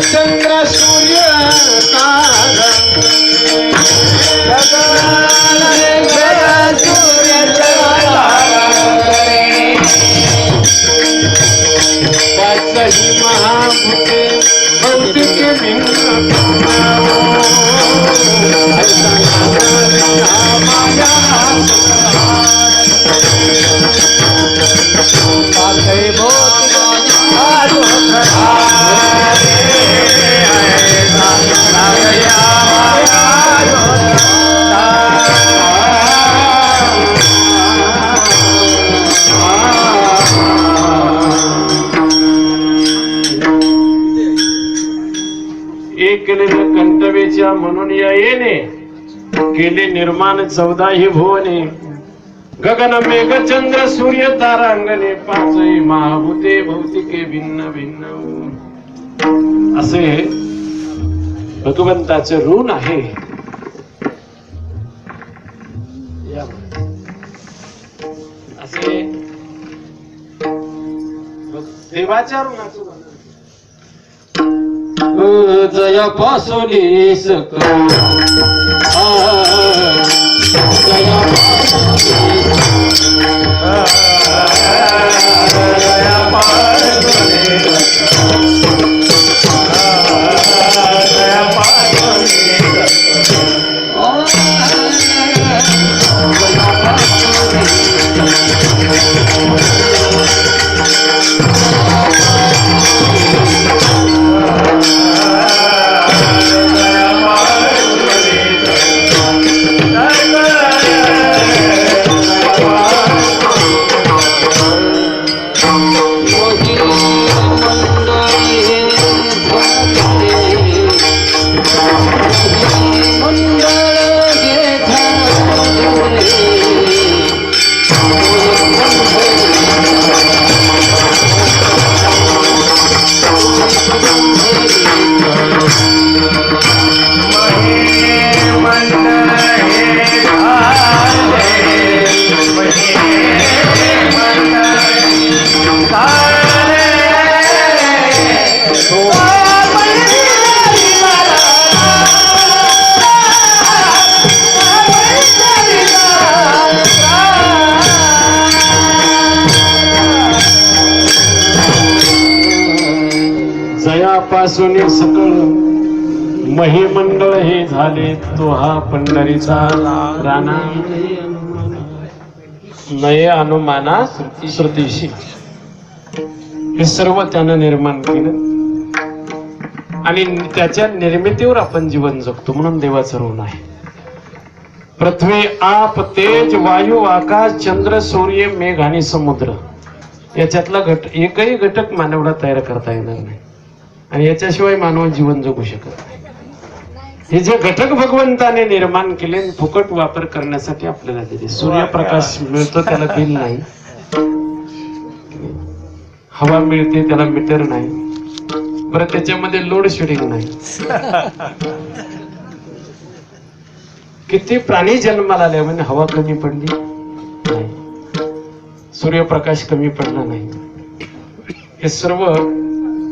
चंद्र सूर्य तारा सूर्य पाचही महाभूते भौतिक कंठवेच्या म्हणून या येणे केले निर्माण 14 भुवने गगन मेघ चंद्र सूर्य तारांगणे पाचही महाभूते भौतिके भिन्न भिन्न असे भगवंताचे ऋण आहे. असे देवाच्या ऋणाचं जयापासून सकळ जयापासून सकळ महिमंडळ हे झाले तो हा पंढरीचा राणा. नये अनुमाना श्रुतीशी हे सर्व त्यानं निर्माण केलं आणि त्याच्या निर्मितीवर आपण जीवन जगतो म्हणून देवाचं ऋण आहे. पृथ्वी आप तेज वायू आकाश चंद्र सूर्य मेघ आणि समुद्र याच्यातला एकही घटक मानवाला तयार करता येणार नाही आणि याच्याशिवाय मानव जीवन जगू शकत नाही. हे जे घटक भगवंताने निर्माण केले फुकट वापर करण्यासाठी आपल्याला दिले. सूर्यप्रकाश मिळतो त्याला बिल नाही, हवा मिळते त्याला मीटर नाही, बरं त्याच्यामध्ये लोड शेडिंग नाही. किती प्राणी जन्माला आले म्हणजे हवा कमी पडली नाही, सूर्यप्रकाश कमी पडला नाही. हे सर्व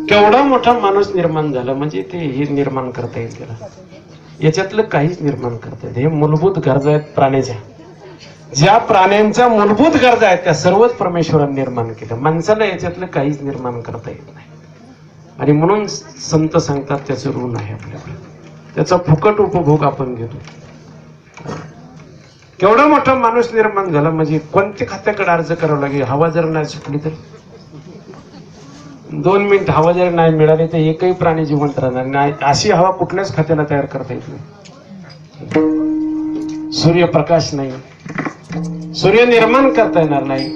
केवढा मोठा माणूस निर्माण झाला म्हणजे ते हे निर्माण करता येईल त्याला. याच्यातलं काहीच निर्माण करता येईल. हे मूलभूत गरजा आहेत प्राण्याच्या. ज्या प्राण्यांच्या मूलभूत गरजा आहेत त्या सर्वच परमेश्वराने निर्माण केल्या. माणसाला याच्यातलं काहीच निर्माण करता येत नाही आणि म्हणून संत सांगतात त्याचं ऋण आहे आपल्याकडे. त्याचा फुकट उपभोग आपण घेतो. केवढा मोठा माणूस निर्माण झाला म्हणजे कोणत्या खात्याकडे अर्ज करावा लागेल. हवा जर नाही सुटली तर 2 मिनिट हवा जर नाही मिळाली तर एकही प्राणी जिवंत राहणार नाही. अशी हवा कुठल्याच खात्याला तयार करता येत नाही. सूर्यप्रकाश नाही, सूर्य निर्माण करता येणार नाही,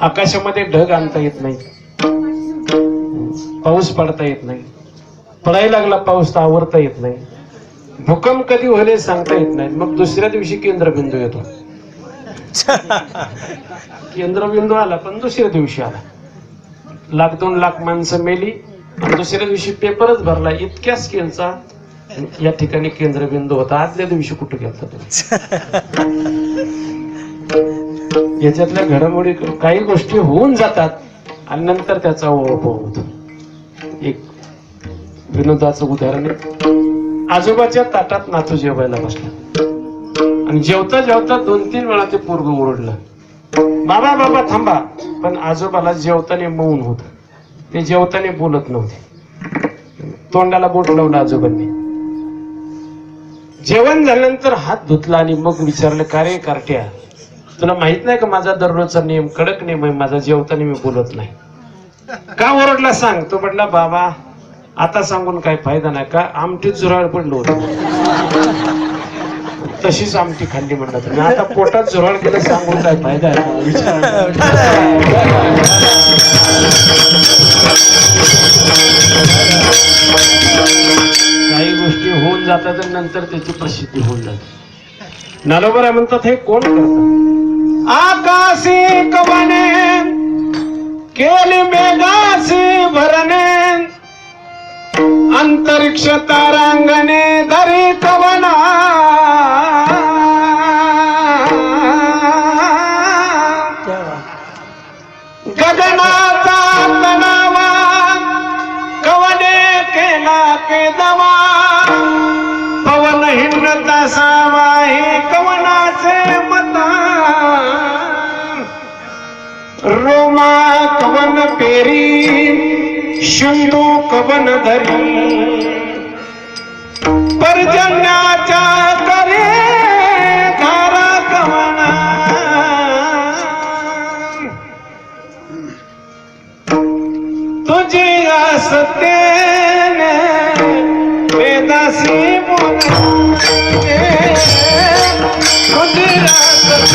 आकाशामध्ये ढग आणता येत नाही, पाऊस पडता येत नाही, पडायला लागला पाऊस तर आवरता येत नाही, भूकंप कधी होईल सांगता येत नाही. मग दुसऱ्या दिवशी केंद्रबिंदू येतो. केंद्रबिंदू आला पण दुसऱ्या दिवशी आला. 1,00,000-2 लाख माणसं मेली आणि दुसऱ्या दिवशी पेपरच भरला. इतक्या स्केलचा या ठिकाणी केंद्रबिंदू होता. आदल्या दिवशी कुठे गेलता तो. याच्यातल्या घडामोडी काही गोष्टी होऊन जातात आणि नंतर त्याचा ओळख होतो. एक विनोदाचं उदाहरण आहे. आजोबाच्या ताटात नातू जेवायला बसला आणि जेवता जेवता 2-3 वेळा ते पोरगं ओरडलं, बाबा बाबा थांबा. पण आजोबाला जेवताना मौन होत. ते जेवताना बोलत नव्हते. तोंडाला बोट लावलं आजोबांनी. जेवण झाल्यानंतर हात धुतला आणि मग विचारलं, का रे कार्ट्या, तुला माहित नाही का माझा दररोजचा नियम कडक नियम आहे, माझा जेवताना मी बोलत नाही. का ओरडला सांग. तो म्हटला, बाबा आता सांगून काय फायदा नाही. का आमटीत झुराळ पडलो होतं, तशीच आमटी खाल्ली म्हणला तुम्ही. आता पोटात झुराळ केलं सांगून काय फायदा आहे. काही गोष्टी होऊन जातात आणि नंतर त्याची प्रसिद्धी होऊन जाते. नालोबरा म्हणतात हे कोण करतात. आकाशी कवने केली मेघाशी भरणे अंतरिक्ष तारांगणे धरी कवना गगनाचा तणावा कवने केला के दवा पवन हिंडता सावा हे कवनाचे मता रोमा कवन पेरी शिंदू कवन धरी पर्जन्याच्या करे धारा कवना तुझी असतेने वेदासी बोलते तुझी असतेने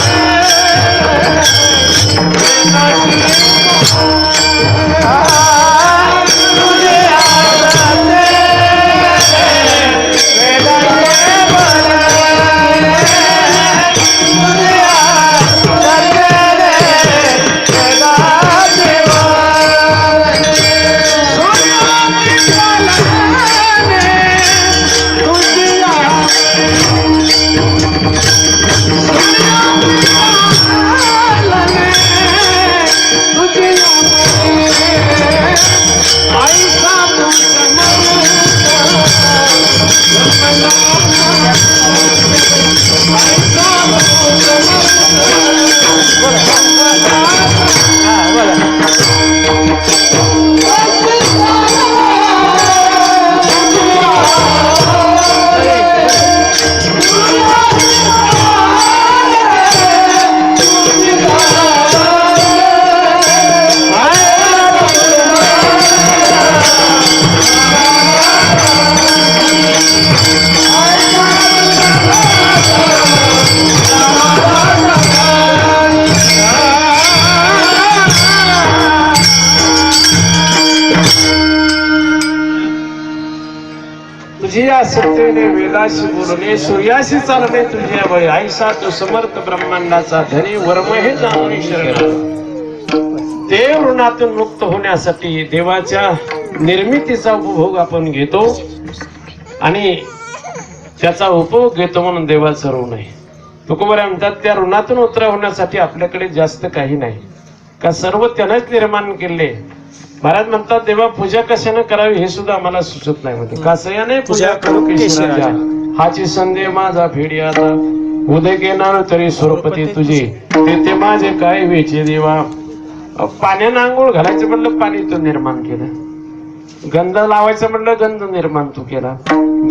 तुझिया सत्तेने वेदाशी बोलणे सूर्याशी चालणे तुझ्या वय आईसा तो समर्थ ब्रह्मांडाचा धनी वर्म हे जाणून शरण देव ऋणातून मुक्त होण्यासाठी देवाच्या निर्मितीचा उपभोग आपण घेतो आणि त्याचा उपभोग घेतो म्हणून देवाचं ऋण आहे. तुकोबरा म्हणतात त्या ऋणातून उतरा होण्यासाठी आपल्याकडे जास्त काही नाही का सर्व त्यानंच निर्माण केले. महाराज म्हणतात देवा पूजा कशाने करावी हे सुद्धा आम्हाला सुचत नाही म्हणते कासयाने पूजा करू केशराजा हाची संदेह माझा फेडियाचा उदय घेणार तरी स्वरूपती तुझी तेथे माझे काय वेचे देवा. पाण्यानं आंघोळ घालायचं म्हटलं पाणी तू निर्माण केलं, गंध लावायचं म्हटलं गंध निर्माण तू केला,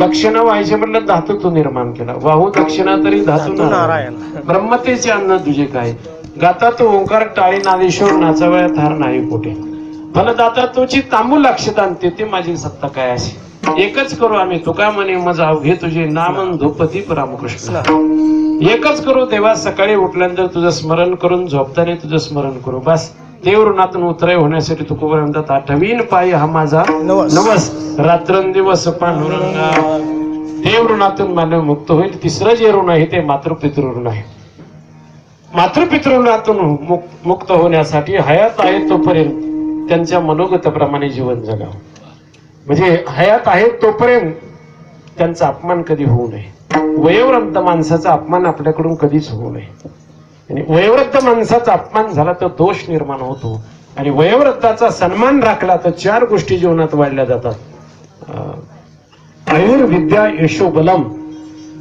दक्षिणा व्हायचे म्हटलं धातू तू निर्माण केला, वाहू दक्षिणा तरी धातू नारायण. ब्रह्मतेचे अन्न तुझे काय गाता तू ओंकार टाळी नादेश्वर नाचावया थार नाही पोटे फलदाता तुझी तांबू लक्षात ते माझी सत्ता काय अशी एकच करू आम्ही तुका म्हणे मजा घे तुझे नामन धूपदीप रामकृष्ण. एकच करू देवा सकाळी उठल्यानंतर तुझं स्मरण करून झोपताना तुझं स्मरण करू बस. देव ऋणातून उतराय होण्यासाठी तुकोबर म्हणतात आठवीन पायी हा माझा नवस रात्रंदिवस पांडुरंगा. देव ऋणातून मानव मुक्त होईल. तिसरं जे ऋण आहे ते मातृपितृ ऋण आहे. मातृपितृ ऋणातून मुक्त होण्यासाठी हयात आहे तोपर्यंत त्यांच्या मनोगताप्रमाणे जीवन जगावं. म्हणजे हयात आहे तोपर्यंत त्यांचा अपमान कधी होऊ नये. वयोवृद्ध माणसाचा अपमान आपल्याकडून कधीच होऊ नये. आणि वयोवृद्ध माणसाचा अपमान झाला तर दोष निर्माण होतो आणि वयोवृद्धाचा सन्मान राखला तर चार गोष्टी जीवनात वाढल्या जातात. आयुर्विद्या यशोबलम,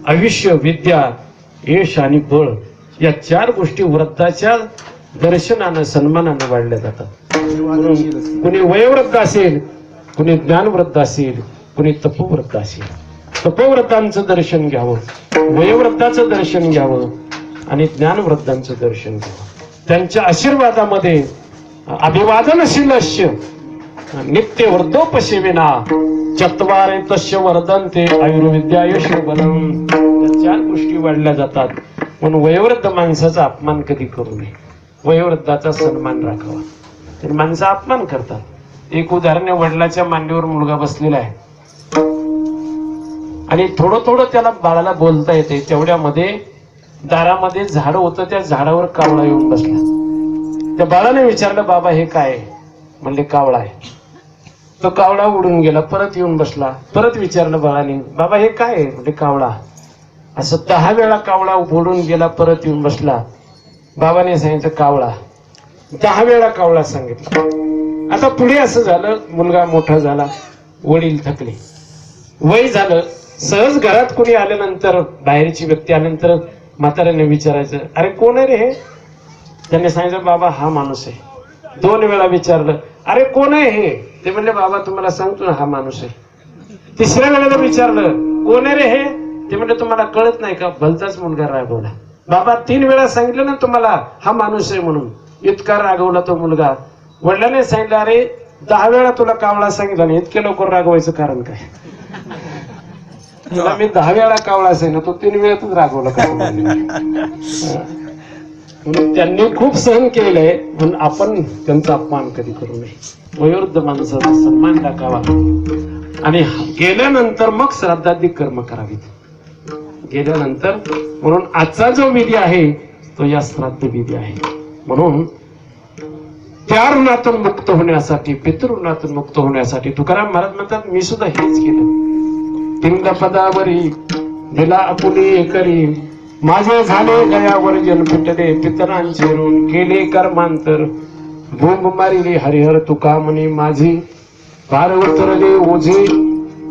आयुष्य विद्या यश आणि बळ या चार गोष्टी वृद्धाच्या दर्शनानं सन्मानानं वाढल्या जातात. कुणी वयोवृद्ध असेल, कुणी ज्ञानवृद्ध असेल, कुणी तपोवृद्ध असेल. तपोवृद्धांचं दर्शन घ्यावं, वयोवृद्धाचं दर्शन घ्यावं आणि ज्ञानवृद्धांचं दर्शन घ्यावं. त्यांच्या आशीर्वादामध्ये अभिवादनशीलस्य नित्य वृद्धोपसेविना चत्वारे तस्य वर्धन्ते आयुर्विद्या यशोबलम. चार गोष्टी वाढल्या जातात. म्हणून वयोवृद्ध माणसाचा अपमान कधी करू नये. वयोवृद्धाचा सन्मान राखावा. तर माणसं अपमान करतात. एक उदाहरण, वडिलाच्या मांडीवर मुलगा बसलेला आहे आणि थोडं थोडं त्याला बाळाला बोलता येते. तेवढ्यामध्ये दारामध्ये झाड होतं, त्या झाडावर कावळा येऊन बसला. त्या बाळाने विचारलं, बाबा हे काय आहे? म्हणले कावळा आहे. तो कावळा उडून गेला, परत येऊन बसला. परत विचारलं बाळाने, बाबा हे काय आहे? म्हणजे कावळा. असं 10 वेळा कावळा उडून गेला, परत येऊन बसला. बाबाने सांगितलं कावळा. 10 वेळा कावळा सांगितलं. आता पुढे असं झालं, मुलगा मोठा झाला, वडील थकले, वय झालं. सहज घरात कोणी आल्यानंतर, बाहेरची व्यक्ती आल्यानंतर म्हाताऱ्याने विचारायचं, अरे कोण आहे रे हे? त्याने सांगितलं, बाबा हा माणूस आहे. 2 वेळा विचारलं, अरे कोण आहे हे? ते म्हणले, बाबा तुम्हाला सांगतो ना, हा माणूस आहे. 3ऱ्या वेळेला विचारलं, कोण आहे रे हे? ते म्हणले, तुम्हाला कळत नाही का? भलताच मुलगा रागवला. बाबा 3 वेळा सांगितलं ना तुम्हाला, हा माणूस आहे म्हणून. इतका रागवला तो मुलगा. वडिलांनी सांगितलं, अरे 10 वेळा तुला कावळा सांगितलं आणि इतके लवकर रागवायचं कारण काय? तुला मी 10 वेळा कावळा सांगितलं, तो 3 वेळातच रागवला का? त्यांनी खूप सहन केलंय, म्हणून आपण त्यांचा अपमान कधी करू नये. वयोवृद्ध माणसाचा सन्मान टाकावा आणि गेल्यानंतर मग श्राद्धादी कर्म करावीत. गेल्यानंतर म्हणून आजचा जो विधी आहे तो या श्राद्ध विधी आहे. म्हणून त्या ऋणातून मुक्त होण्यासाठी, पितृऋणातून मुक्त होण्यासाठी तुकाराम महाराज म्हणतात, मी सुद्धा हेच केलं. पिंड पदावरी दिला आपुली करी, माझे झाले गयावर जन पिटले, पितरांचे ऋण केले कर्मांतर, भूम मारिली हरिहर तुका म्हणे माझी, पार उतरले ओझे,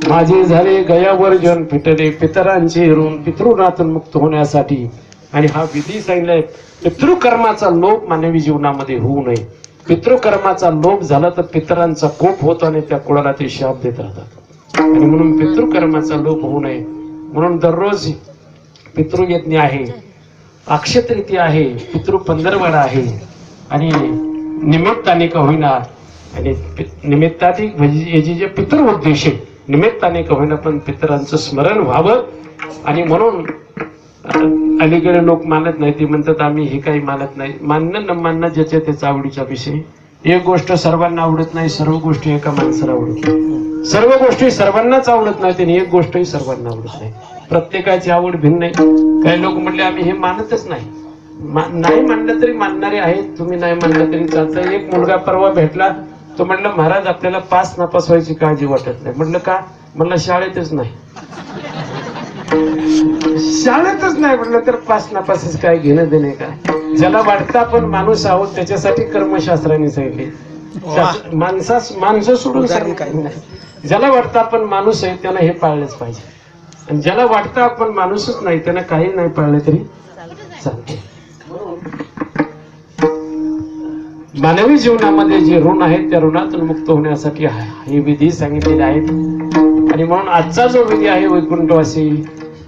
माझे झाले गयावर जन पिटले, पितरांचे ऋण. पितृऋणातून मुक्त होण्यासाठी आणि हा विधी सांगितलाय. पितृकर्माचा लोप मानवी जीवनामध्ये होऊ नये. पितृकर्माचा लोप झाला तर पितरांचा कोप होतो आणि त्या कुळाला ते शाप देत राहतात. आणि म्हणून पितृकर्माचा लोप होऊ नये म्हणून दररोज पितृयज्ञ आहे, अक्षयतृतीय आहे, पितृ पंधरवडा आहे आणि निमित्ताने का होईना, आणि निमित्ताने म्हणजे जे पितृ उद्देश आहे, निमित्ताने का होईना पण पितरांचं स्मरण व्हावं. आणि म्हणून अलीकडे लोक मानत नाही, ते म्हणतात आम्ही हे काही मानत नाही. मानणं न मानणं ज्याच्या त्याचा आवडीचा विषय. एक गोष्ट सर्वांना आवडत नाही, सर्व गोष्टी एका माणसाला आवडत नाही. सर्व गोष्टी सर्वांनाच आवडत नाही आणि एक गोष्टही सर्वांना आवडत नाही. प्रत्येकाची आवड भिन्न आहे. काही लोक म्हणले आम्ही हे मानतच नाही. नाही मानलं तरी मानणारे आहेत, तुम्ही नाही मानलं तरी चालतं. एक मुलगा परवा भेटला, तो म्हणलं महाराज आपल्याला पास नापास व्हायची काळजी वाटत नाही. म्हटलं का? म्हणलं शाळेतच नाही. शाळेतच नाही म्हटलं तर पास नापासच काय घेणं देणे का? ज्याला वाटतं आपण माणूस आहोत त्याच्यासाठी कर्मशास्त्राने सांगितले. माणसं सोडून सांगितलं काही नाही. ज्याला वाटतं आपण माणूस आहे त्यानं हे पाळलंच पाहिजे, आणि ज्याला वाटतं आपण माणूसच नाही त्यानं काही नाही पाळले तरी चालते. मानवी जीवनामध्ये जे ऋण आहेत त्या ऋणातून मुक्त होण्यासाठी हे विधी सांगितलेले आहेत. आणि म्हणून आजचा जो विधी आहे वैकुंठवासी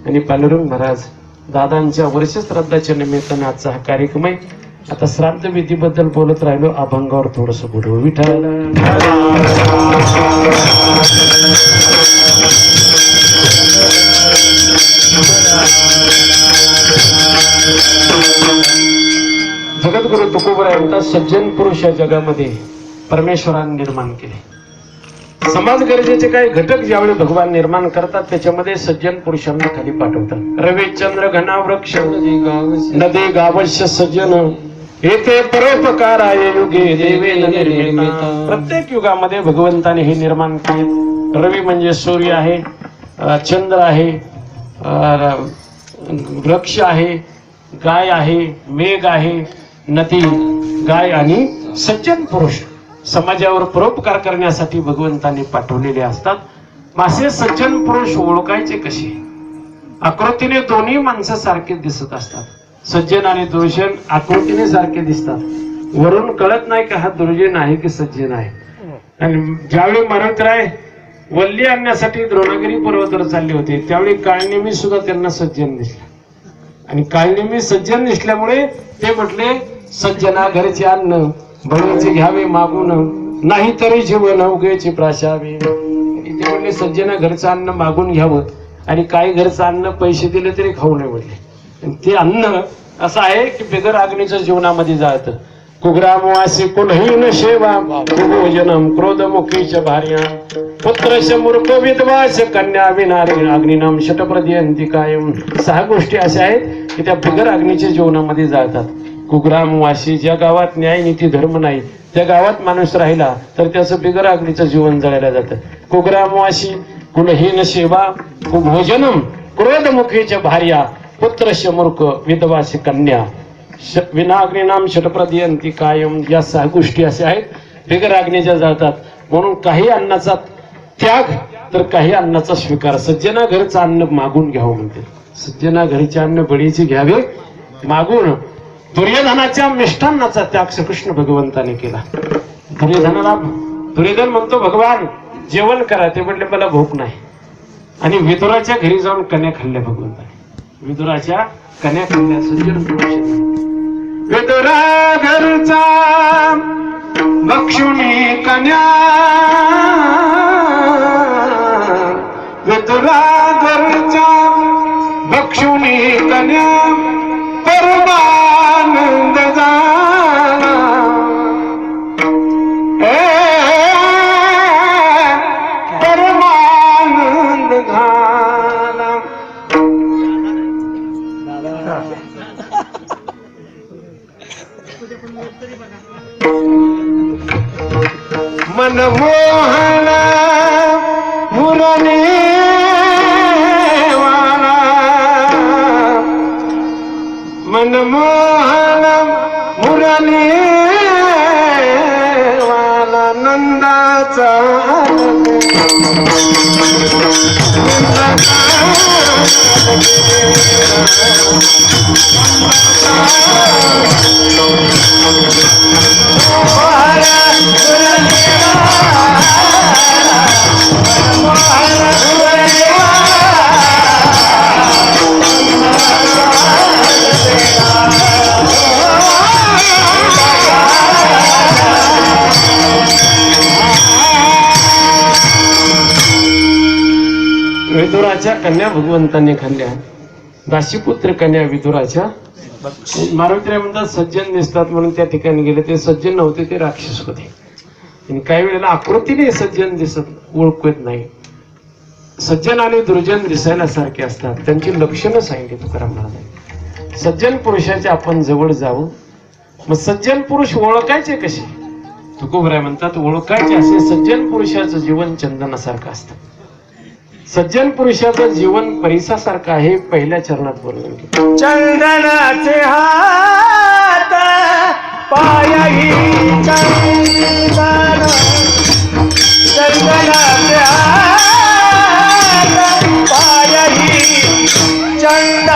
आणि पांडुरंग महाराज दादांच्या वर्ष श्राद्धाच्या निमित्ताने आजचा हा कार्यक्रम आहे. आता श्राद्ध विधीबद्दल बोलत राहिलो, अभंगावर थोडस बोलू. विठ्ठल जगद्गुरु तुकोबराय म्हणतात, सज्जन पुरुष या जगामध्ये परमेश्वराने निर्माण केले. समाज गरजेचे काही घटक ज्यावेळी भगवान निर्माण करतात त्याच्यामध्ये सज्जन पुरुषांना खाली पाठवतात. रवी चंद्र घना वृक्ष नदी गावश्य सज्जन येथे परोपकार आहे युगे देवे निर्मिता. प्रत्येक युगामध्ये भगवंताने हे निर्माण केले. रवी म्हणजे सूर्य आहे, चंद्र आहे, वृक्ष आहे, गाय आहे, मेघ आहे, नदी, गाय आणि सज्जन पुरुष समाजावर परोपकार करण्यासाठी भगवंताने पाठवलेले असतात. मासे सज्जन पुरुष ओळखायचे कसे? आकृतीने दोन्ही माणसं सारखे दिसत असतात. सज्जन आणि दुर्जन आकृतीने सारखे दिसतात, वरून कळत नाही का हा दुर्जन आहे की सज्जन आहे. आणि ज्यावेळी मराठराय वल्ली आणण्यासाठी द्रोणागिरी पर्वतावर चालले होते त्यावेळी काळनेमी सुद्धा त्यांना सज्जन दिसला. आणि काळनेमी सज्जन दिसल्यामुळे ते म्हटले, सज्जना घरचे अन्न बळीचे घ्यावे मागून, नाही तरी जीवन उगेचे प्राशावे. ते म्हणले सज्जना घरचं अन्न मागून घ्यावं, आणि काही घरचं अन्न पैसे दिले तरी खाऊ नये म्हणले. ते अन्न असं आहे की बिगर अग्नीचं जीवनामध्ये जातं. कुग्रामवासी कुलहीन सेवा कुभोजनम क्रोधमुखीच भार्या पुत्रस्य मूर्ख विधवास कन्या विनारी अग्निनाम शतप्रदियंती कायम. 6 गोष्टी अशा आहेत की त्या बिगर अग्नीच्या जीवनामध्ये जातात. कुग्रामवासी ज्या गावात न्याय नीती धर्म नाही त्या गावात माणूस राहिला तर त्याचं बिगर अग्नीचं जीवन जळायला जातं. कुग्रामवासी कुलहीन सेवा कुभोजनम क्रोधमुखीच भार्या पुत्रस्य मूर्ख विधवासी कन्या विनाग्निनाम षटप्रदियंती कायम. या 6 गोष्टी अशा आहेत बिगर अग्नीच्या जातात. म्हणून काही अन्नाचा त्याग तर काही अन्नाचा स्वीकार. सज्जना घरचं अन्न मागून घ्यावं म्हणते. सज्जना घरचे अन्न बळीचे घ्यावे मागून. दुर्योधनाच्या मिष्टान्नाचा त्याग श्रीकृष्ण भगवंताने केला. दुर्योधन म्हणतो भगवान जेवण करा. ते म्हणले मला भूक नाही. आणि विदुराच्या घरी जाऊन कन्या खाल्ल्या भगवंताने. विदुराच्या कन्या खाल्ल्या. सज्जन पुरुष विदुरा घरचा भक्षुनी कन्या विदुरा घरचा भक्षुनी कन्या परमानंद झाला. परमानंद झाला. मनमोहन मुरली वाला मनमोहन मुरली वाला नंदाचा विदुराच्या कन्या भगवंतांनी खाल्ल्या. दासीपुत्र कन्या विदुराच्या. मारुतीला म्हणतात सज्जन दिसतात म्हणून त्या ठिकाणी गेले. ते सज्जन नव्हते, ते राक्षस होते. आणि काही वेळेला आकृतीने सज्जन दिसत ओळखू येत नाही. सज्जन आणि दुर्जन दिसायला सारखे असतात. त्यांची लक्षणं सांगितली तुकाराम महाराज. सज्जन पुरुषाच्या आपण जवळ जाऊ. मग सज्जन पुरुष ओळखायचे कसे? तुकोबराय म्हणतात ओळखायचे असे सज्जन पुरुषाचं जीवन चंदनासारखं असतं. सज्जन पुरुषाचं जीवन परिसासारखं आहे. पहिल्या चरणात वर्णन केलं. चंदनाचे हात पायही चंदन चंदनाचे हात पायही चंदन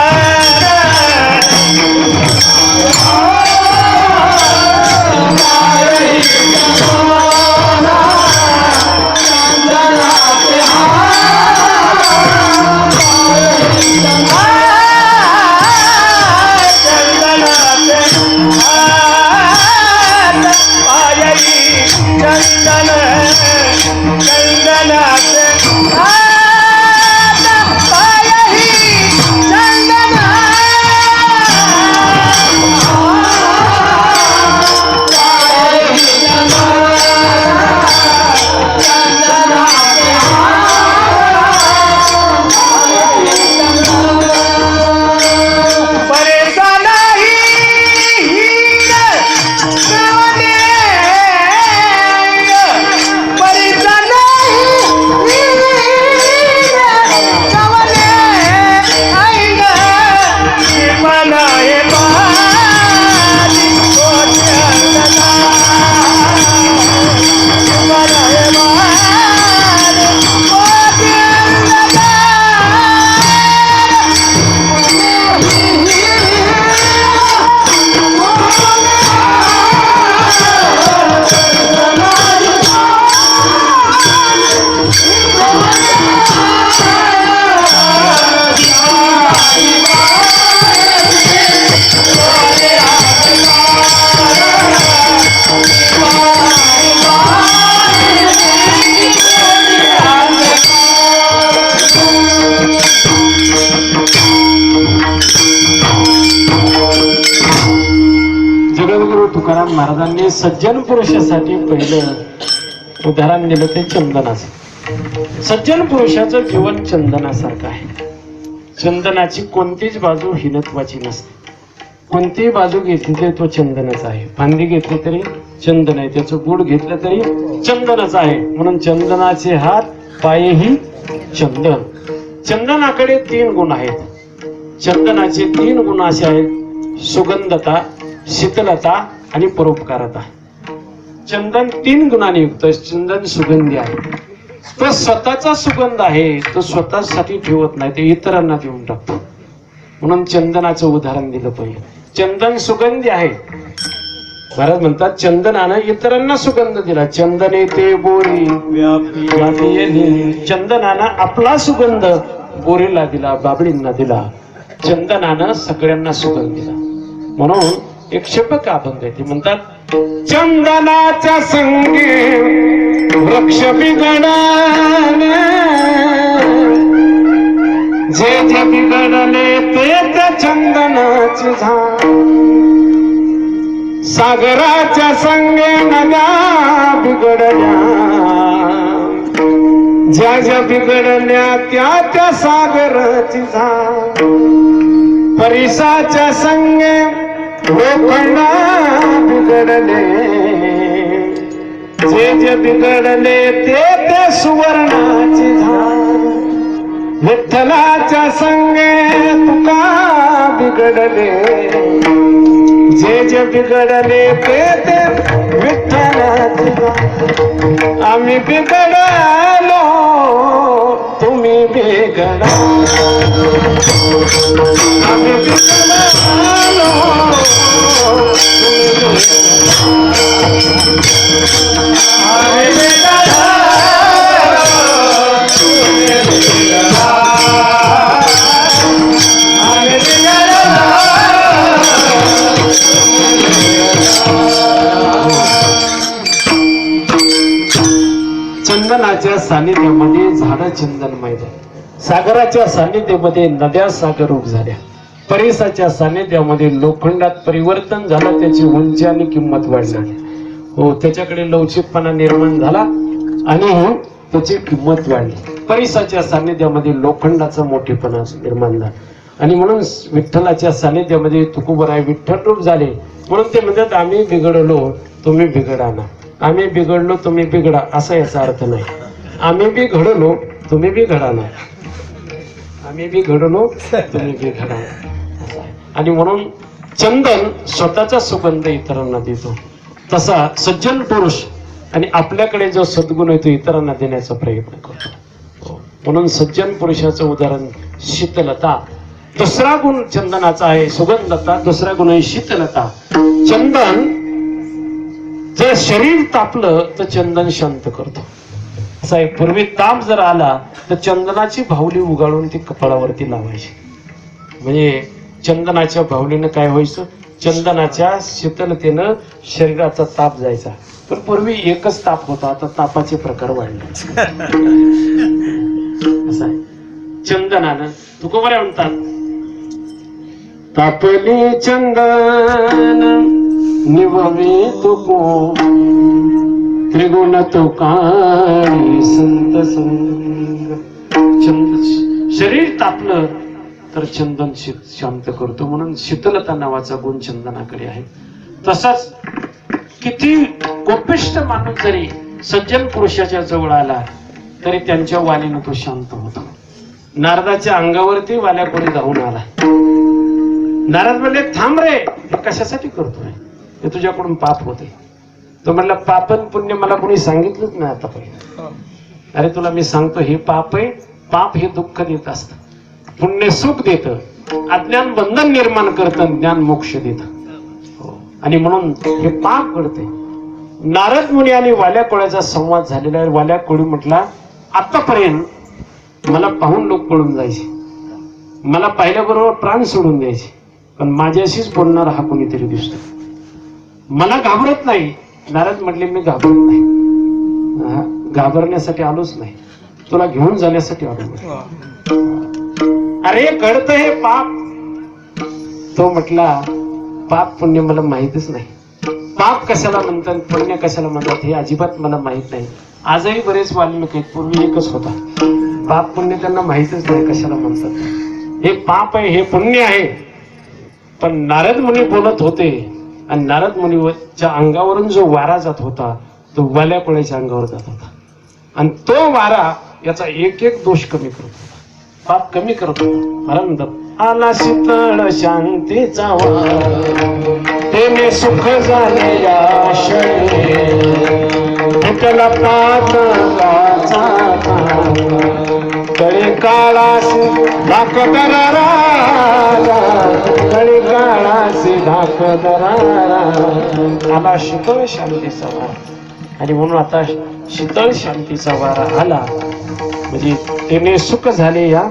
महाराजांनी सज्जन पुरुषासाठी पहिलं उदाहरण दिलं ते चंदनाचं. सज्जन पुरुषाचं जीवन चंदनासारखं आहे. चंदनाची कोणतीच बाजू हिनत्वाची नसते. कोणतीही बाजू घेतली तरी तो चंदनच आहे. फांदी घेतली तरी चंदन आहे, त्याचं गुड घेतलं तरी चंदनच आहे. म्हणून चंदनाचे हात पायही चंदन. चंदनाकडे 3 गुण आहेत. चंदनाचे 3 गुण असे आहेत: सुगंधता, शीतलता आणि परोपकारता. चंदन 3 गुणांनी युक्त. चंदन सुगंधी आहे. तो स्वतःचा सुगंध आहे, तो स्वतःसाठी ठेवत नाही, ते इतरांना देऊन टाकतो. म्हणून चंदनाचं उदाहरण दिलं पाहिजे. चंदन सुगंधी आहे. महाराज म्हणतात चंदनानं इतरांना सुगंध दिला. चंदने ते बोरी व्यापी. चंदनानं आपला सुगंध बोरीला दिला, बाबळींना दिला. चंदनानं सगळ्यांना सुगंध दिला. म्हणून एक शपथ अभंग आहे. ते म्हणतात चंदनाच्या संगे वृक्ष बिघडले, जे जे बिघडले ते त्या चंदनाचे झाड. सागराच्या संगे नद्या बिघडल्या, ज्या ज्या बिघडल्या त्या त्या सागराची झाड. परिसाच्या संगे लोखंड बिघडले, जे जे बिघडले ते ते सुवर्णाची झाड. विठ्ठलाच्या संगे तुका बिघडले, जे जे बिघडले ते ते विठ्ठलाची झाड. आम्ही बिघडलो तुम्ही बिघडा, आम्ही बिघडलो तुम्ही चंदनाच्या सानिध्यामध्ये झाडं चंदनमय झाली. सागराच्या सानिध्यामध्ये नद्या सागरूप झाल्या. परिसाच्या सानिध्यामध्ये लोखंडात परिवर्तन झालं, त्याची उंची आणि किंमत वाढली. हो, त्याच्याकडे लवचिकपणा निर्माण झाला आणि त्याची किंमत वाढली. परिसाच्या सानिध्यामध्ये लोखंडाचा मोठेपणा निर्माण झाला. आणि म्हणून विठ्ठलाच्या सानिध्यामध्ये तुकोबराय विठ्ठल रूप झाले. म्हणून ते म्हणतात आम्ही बिघडलो तुम्ही बिघडा ना. आम्ही बिघडलो तुम्ही बिघडा असा याचा अर्थ नाही. आम्ही बी घडलो तुम्ही बी घडा ना. आम्ही बी घडलो तुम्ही बी घडा. आणि म्हणून चंदन स्वतःचा सुगंध इतरांना देतो. तसा सज्जन पुरुष आणि आपल्याकडे जो सद्गुण आहे तो इतरांना देण्याचा प्रयत्न करतो. म्हणून सज्जन पुरुषाचं उदाहरण शीतलता. दुसरा गुण चंदनाचा आहे सुगंधता. दुसरा गुण आहे शीतलता. चंदन जर शरीर तापलं तर चंदन शांत करतो. असं आहे, पूर्वी ताप जर आला तर चंदनाची भावली उगाळून ती कपाळावरती लावायची. म्हणजे चंदनाच्या भावलीनं काय व्हायचं, चंदनाच्या शीतलतेनं शरीराचा ताप जायचा. पण पूर्वी एकच ताप होता, आता तापाचे प्रकार वाढले. असं आहे. चंदनानं तुकोबराय म्हणतात तापली चंदन निववी तुको त्रिगुण तुकारी संत संग. शरीर तापलं तर चंदन शांत करतो. म्हणून शीतलता नावाचा गुण चंदनाकडे आहे. तसाच किती कोपिष्ट माणूस जरी सज्जन पुरुषाच्या जवळ आला तरी त्यांच्या वाणीनं तो शांत होतो. नारदाच्या अंगावरती वाल्याकोणी जाऊन आला. नारद म्हणले थांब रे, हे कशासाठी करतोय, हे तुझ्याकडून पाप होते. तो म्हणला पापन पुण्य मला कोणी सांगितलंच नाही आतापर्यंत. अरे तुला मी सांगतो हे पाप आहे. पाप हे दुःख देत असत, पुण्य सुख देत, अज्ञान बंधन निर्माण करत, ज्ञान मोक्ष देत. आणि म्हणून हे पाप घडते. नारद मुनी आणि वाल्या कोळ्याचा संवाद झालेला आहे. वाल्या कोळी म्हटला आतापर्यंत मला पाहून लोक पळून जायचे, मला पाहिल्याबरोबर प्राण सोडून द्यायचे, पण माझ्याशीच बोलणारा हा कोणीतरी दिसतो, मला घाबरत नाही. नारद म्हटले मी घाबरत नाही, घाबरण्यासाठी आलोच नाही, तुला घेऊन जाण्यासाठी आलो. अरे घडतं हे पाप. तो म्हटला पाप पुण्य मला माहितच नाही. पाप कशाला म्हणतात पुण्य कशाला म्हणतात हे अजिबात मला माहित नाही. आजही बरेच वाल्मिक आहेत, पूर्वी एकच होता. पाप पुण्य त्यांना माहितच नाही कशाला म्हणतात. हे पाप आहे हे पुण्य आहे. पण नारद मुनी बोलत होते आणि नारद मुनीच्या अंगावरून जो वारा जात होता तो वाल्या कोळ्याच्या अंगावर जात होता. आणि तो वारा याचा एक एक दोष कमी करत होता, पाप कमी करत होता. मला म्हणतात आला शीतळ शांतीचा वारा तेने सुख झाले या क्षणी विठ्ठला पातकाचा कळी काळासी धाकदरा कळी काळासी धाकदरा आला शीतळ शांतीचा वारा. आणि म्हणून आता शीतळ शांतीचा वारा आला म्हणजे त्याने सुख झाले या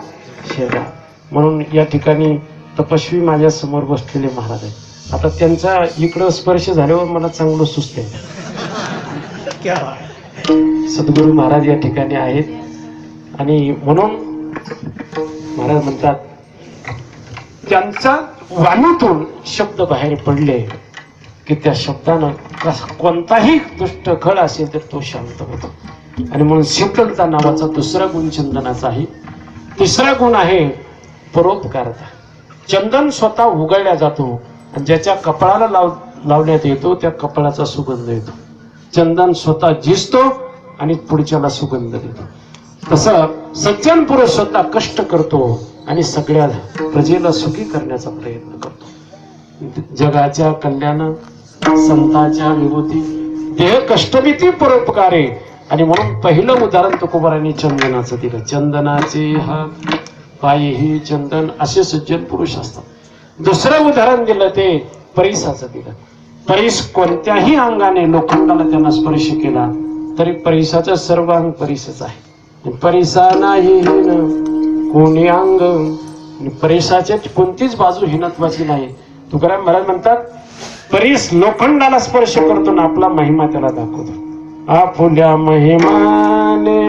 शरीरात. म्हणून या ठिकाणी तपस्वी माझ्या समोर बसलेले महाराज आहेत. आता त्यांचा इकडं स्पर्श झाल्यावर मला चांगलं सुचते. सद्गुरू महाराज या ठिकाणी आहेत. आणि म्हणून महाराज म्हणतात त्यांचा वाणीतून शब्द बाहेर पडले की त्या शब्दानं कोणताही दुष्ट खळ असेल तर तो शांत होतो. आणि म्हणून शीतलता नावाचा दुसरा गुण चंदनाचा आहे. तिसरा गुण आहे परोपकारता. चंदन स्वतः उघडला जातो आणि ज्याच्या कपाळाला लावण्यात येतो त्या कपाळाचा सुगंध येतो. चंदन स्वतः झिजतो आणि पुढच्याला सुगंध देतो. तसं सज्जन पुरुष स्वतः कष्ट करतो आणि सगळ्या प्रजेला सुखी करण्याचा प्रयत्न करतो. जगाच्या कल्याण संतांच्या विभूती देह कष्टभीती परोपकारे. आणि म्हणून पहिलं उदाहरण तुकोबारांनी चंदनाचं दिलं. चंदनाचे हात पायही चंदन असे सज्जन पुरुष असतात. दुसरं उदाहरण दिलं ते परिसाचं दिलं. परिस कोणत्याही अंगाने लोखंडाला त्यांना स्पर्श केला तरी परिसाचं सर्व अंग परिसच आहे. परिसा नाही कोणी अंग. परिसाच्या कोणतीच बाजू हिनत्वाची नाही. तुकाराम महाराज म्हणतात परीस लोखंडाला स्पर्श करतो ना आपला महिमा त्याला दाखवतो. आपुल्या महिमाने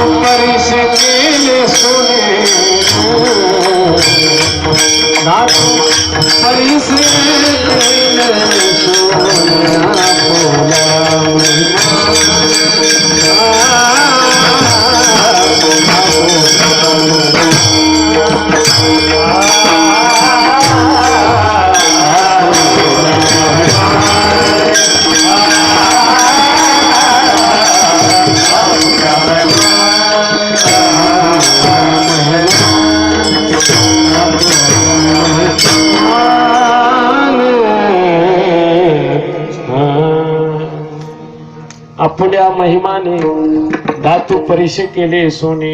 परिस केले सोने परिस आपल्या महिमाने धातू परिशे केले सोने.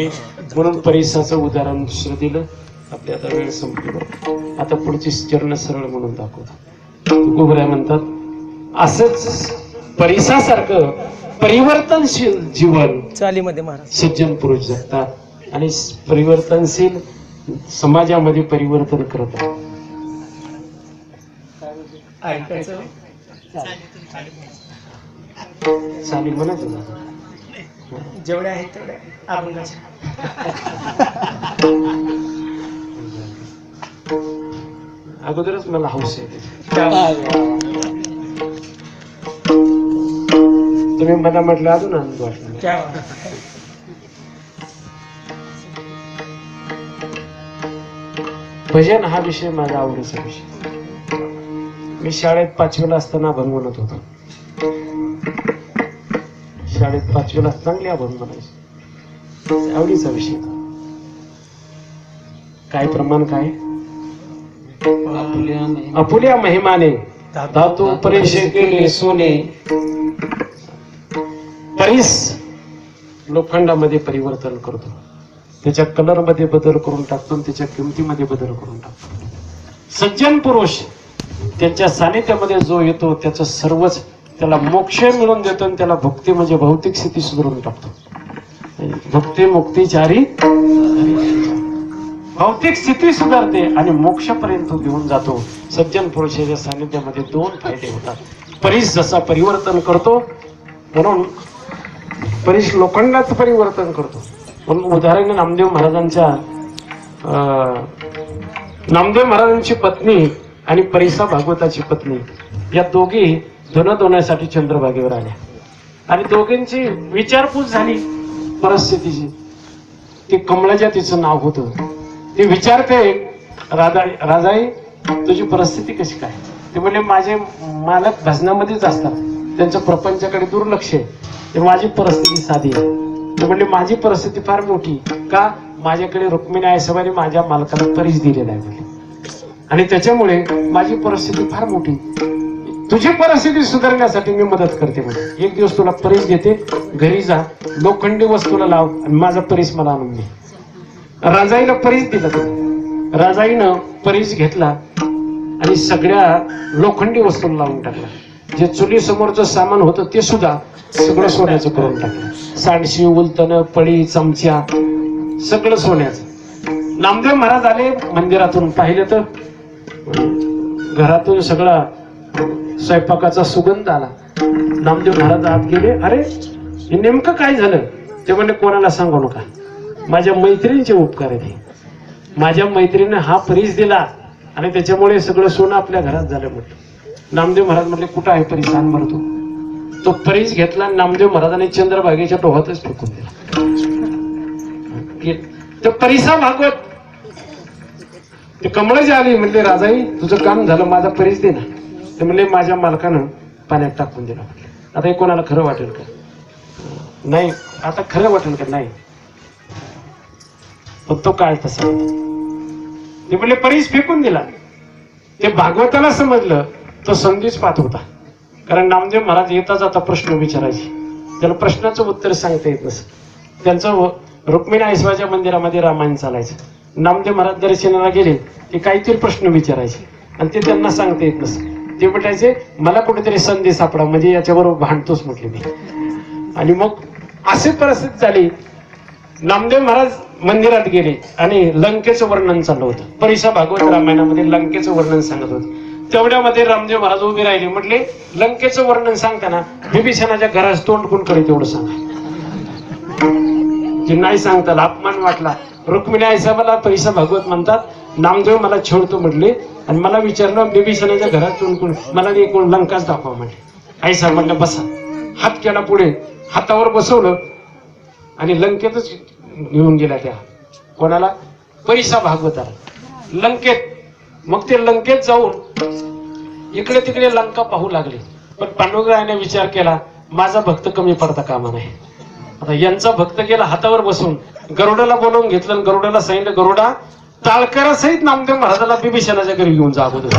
म्हणून परिसाचं उदाहरण दुसरं दिलं. आपली आता वेळ संपली. आता पुढची चरण सरळ म्हणून दाखवतो. तुकोबराय म्हणतात असंच परिसासारखं परिवर्तनशील जीवन चालीमध्ये महाराज सज्जन पुरुष जगतात आणि परिवर्तनशील समाजामध्ये परिवर्तन करतात. चालेल म्हणा जेवढे आहेत तेवढे अगोदरच मला हौस आहे. तुम्ही मला म्हटलं अजून आनंद वाटला. भजन हा विषय माझा आवडीचा विषय. मी शाळेत 5वीला असताना अभंग म्हणत होतो. शाळेत 5वीला चांगले अभंग म्हणायचे. आवडीचा विषय. काय प्रमाण काय आपुल्या महिमाने धातू परिशे केले सोने. परिस लोखंडामध्ये परिवर्तन करतो. त्याच्या कलर मध्ये बदल करून टाकतो, त्याच्या किमतीमध्ये बदल करून टाकतो. सज्जन पुरुष त्यांच्या सानिध्यामध्ये जो येतो त्याचं सर्वच त्याला मोक्ष मिळून देतो आणि त्याला भक्ती म्हणजे भौतिक स्थिती सुधारून टाकतो. भक्ती मुक्ती चारी भौतिक स्थिती सुधारते आणि मोक्षापर्यंत तो घेऊन जातो. सज्जन पुरुषाच्या सानिध्यामध्ये दोन फायदे होतात. परीस जसा परिवर्तन करतो म्हणून परीस लोखंडाचं परिवर्तन करतो. म्हणून उदाहरण नामदेव महाराजांची पत्नी आणि परिसा भागवताची पत्नी या दोघी धन धुण्यासाठी चंद्रभागेवर आल्या आणि दोघींची विचारपूस झाली परिस्थितीची. ती कमळाच्या तिचं नाव होतं. ती विचारते राजाई तुझी परिस्थिती कशी काय? ते म्हणले माझे मालक भजनामध्येच असतात, त्यांचं प्रपंचाकडे दुर्लक्ष आहे, ते माझी परिस्थिती साधी आहे. ते म्हणले माझी परिस्थिती फार मोठी का? माझ्याकडे रुक्मिणी आईसाहेबांनी माझ्या मालकाला परीस दिलेला आहे म्हणले आणि त्याच्यामुळे माझी परिस्थिती फार मोठी. तुझी परिस्थिती सुधारण्यासाठी मी मदत करते म्हणजे एक दिवस तुला परीस देते, घरी जा, लोखंडी वस्तूला लाव आणि माझा परीस मला आणून दे. राजाईला परीस दिलं. राजाईनं परीस घेतला आणि सगळ्या लोखंडी वस्तूला लावून टाकला. जे चुली समोरचं सामान होतं ते सुद्धा सगळं सोन्याचं करून टाकलं. सांडशी, उलतन, पळी, चमच्या सगळं सोन्याचं. नामदेव महाराज आले मंदिरातून, पाहिलं तर घरातून सगळा स्वयंपाकाचा सुगंध आला. नामदेव महाराज आत गेले. अरे हे नेमकं काय झालं? ते म्हणजे कोणाला सांगू नका, माझ्या मैत्रिणीचे उपकार आहेत. माझ्या मैत्रिणीने हा परीस दिला आणि त्याच्यामुळे सगळं सोनं आपल्या घरात झालं म्हटलं. नामदेव महाराज म्हटले कुठं आहे परीस? आण बरं तो परीस घेतला. नामदेव महाराजांनी चंद्रभागेच्या डोहातच फेकून दिला. तो परिसा भागवत ते कमळाची आली, म्हणले राजाई तुझं काम झालं, माझा परीस दे ना. ते म्हणले माझ्या मालकानं पाण्यात टाकून दिला. म्हटलं आता हे कोणाला खरं वाटेल का? नाही. आता खरं वाटेल का? नाही. पण तो काय तसा ते म्हणले परीस फेकून दिला. ते भागवताला समजलं. तो संधीच पाहत होता, कारण नामदेव महाराज येता जाता प्रश्न विचारायचे, त्याला प्रश्नाचं उत्तर सांगता येत नसत. त्यांचं रुक्मिणी आईसाबाच्या मंदिरामध्ये रामायण चालायचं. नामदेव महाराज दर्शनाला गेले की काहीतरी प्रश्न विचारायचे आणि ते त्यांना सांगता येत नसत. ते म्हणायचे मला कुठेतरी संधी सापडा, म्हणजे याच्याबरोबर भांडतोच म्हटले मी. आणि मग अशी परिस्थिती झाली. नामदेव महाराज मंदिरात गेले आणि लंकेचं वर्णन चाललं होतं. परिसा भागवत रामायणामध्ये लंकेचं वर्णन सांगत होते. तेवढ्यामध्ये रामदेव महाराज उभे राहिले. म्हटले लंकेचं वर्णन सांगताना विभीषणाच्या घरास तोंड कोण करे तेवढं सांगा. जे नाही सांगता अपमान वाटला. रुक्मिणी आईसाहेबाला परिसा भागवत म्हणतात. नामदेव मला छेडतो म्हटले आणि मला विचारलं विभीषणाच्या घरात तोंड कोण? मला कोण लंकाच दाखवा म्हटले. आईसाहेब म्हणलं बसा. हात केला पुढे, हातावर बसवलं आणि लंकेतच घेऊन गेला. त्या कोणाला? परिसा भागवताला लंकेत. मग ते लंकेत जाऊन इकडे तिकडे लंका पाहू लागले. पण पांडुरंगाने विचार केला माझा भक्त कमी पडता कामा नाही. आता यांचा भक्त गेला हातावर बसून. गरुडाला बोलावून घेतलं आणि गरुडाला सांगितलं गरुडा ताळकरासहित नामदेव महाराजाला विभीषणाच्या घरी घेऊन जा. अगोदर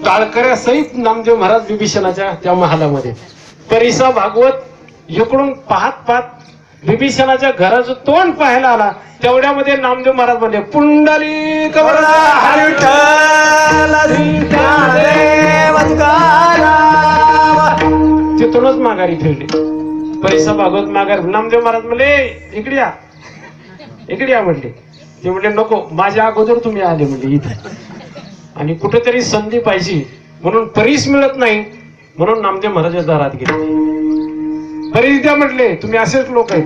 ताळकऱ्यासहित नामदेव महाराज विभीषणाच्या त्या महालामध्ये. परिसा भागवत इकडून पाहत पाहत विभीषणाच्या घराचं तोंड पाहायला आला. तेवढ्यामध्ये नामदेव महाराज म्हणले पुंडलिक तिथूनच माघारी फिरले. परिसा भागवत माघार. नामदेव महाराज म्हणले इकडे या, इकडे या म्हटले. ते म्हणले नको, माझ्या अगोदर तुम्ही आले म्हणले इथे, आणि कुठेतरी संधी पाहिजे म्हणून परीस मिळत नाही म्हणून नामदेव महाराजाच्या दारात गेले. परीस द्या म्हटले. तुम्ही असेच लोक आहेत.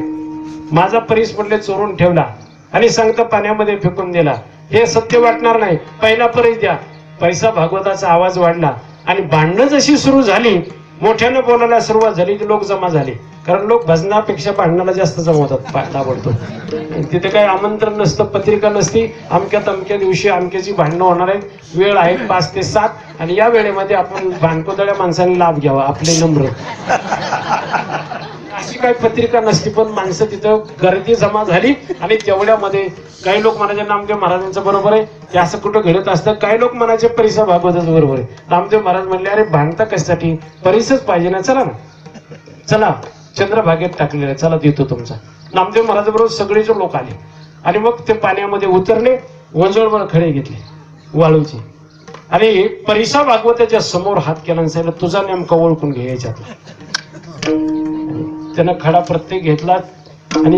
माझा परीस म्हटले चोरून ठेवला आणि सांगता पाण्यामध्ये फेकून दिला. हे सत्य वाटणार नाही, पहिला परीस द्या. पैसा भागवताचा आवाज वाढला आणि भांडणं जशी सुरू झाली, मोठ्यानं बोलायला सुरुवात झाली की लोक जमा झाले. कारण लोक भजनापेक्षा भांडणाला जास्त जमवतात ताबडतोब. तिथे काही आमंत्रण नसतं, पत्रिका नसती. अमक्या तमक्या दिवशी अमक्याची भांडणं होणार आहेत. वेळ आहे 5 ते 7 आणि या वेळेमध्ये आपण भांडकोदळ्या माणसांनी लाभ घ्यावा. आपले नम्र. अशी काही पत्रिका नसती, पण माणसं तिथं गर्दी जमा झाली आणि तेवढ्यामध्ये काही लोक म्हणायचे नामदेव महाराजांचं बरोबर आहे, ते असं कुठं घडत असतं. काही लोक म्हणायचे परिसा भागवताचं बरोबर आहे. नामदेव महाराज म्हणले अरे भांडता कशासाठी, परिसच पाहिजे ना, चला ना, चला चंद्रभागेत टाकलेला, चला देतो तुमचा. नामदेव महाराज बरोबर सगळेच लोक आले आणि मग ते पाण्यामध्ये उतरले. वंजळवर खडे घेतले वाळूचे आणि परिसा भागवताच्या समोर हात केला आणि सांगितलं तुझा नेमका ओळखून घ्यायच्यात. त्यानं खडा प्रत्येक घेतला आणि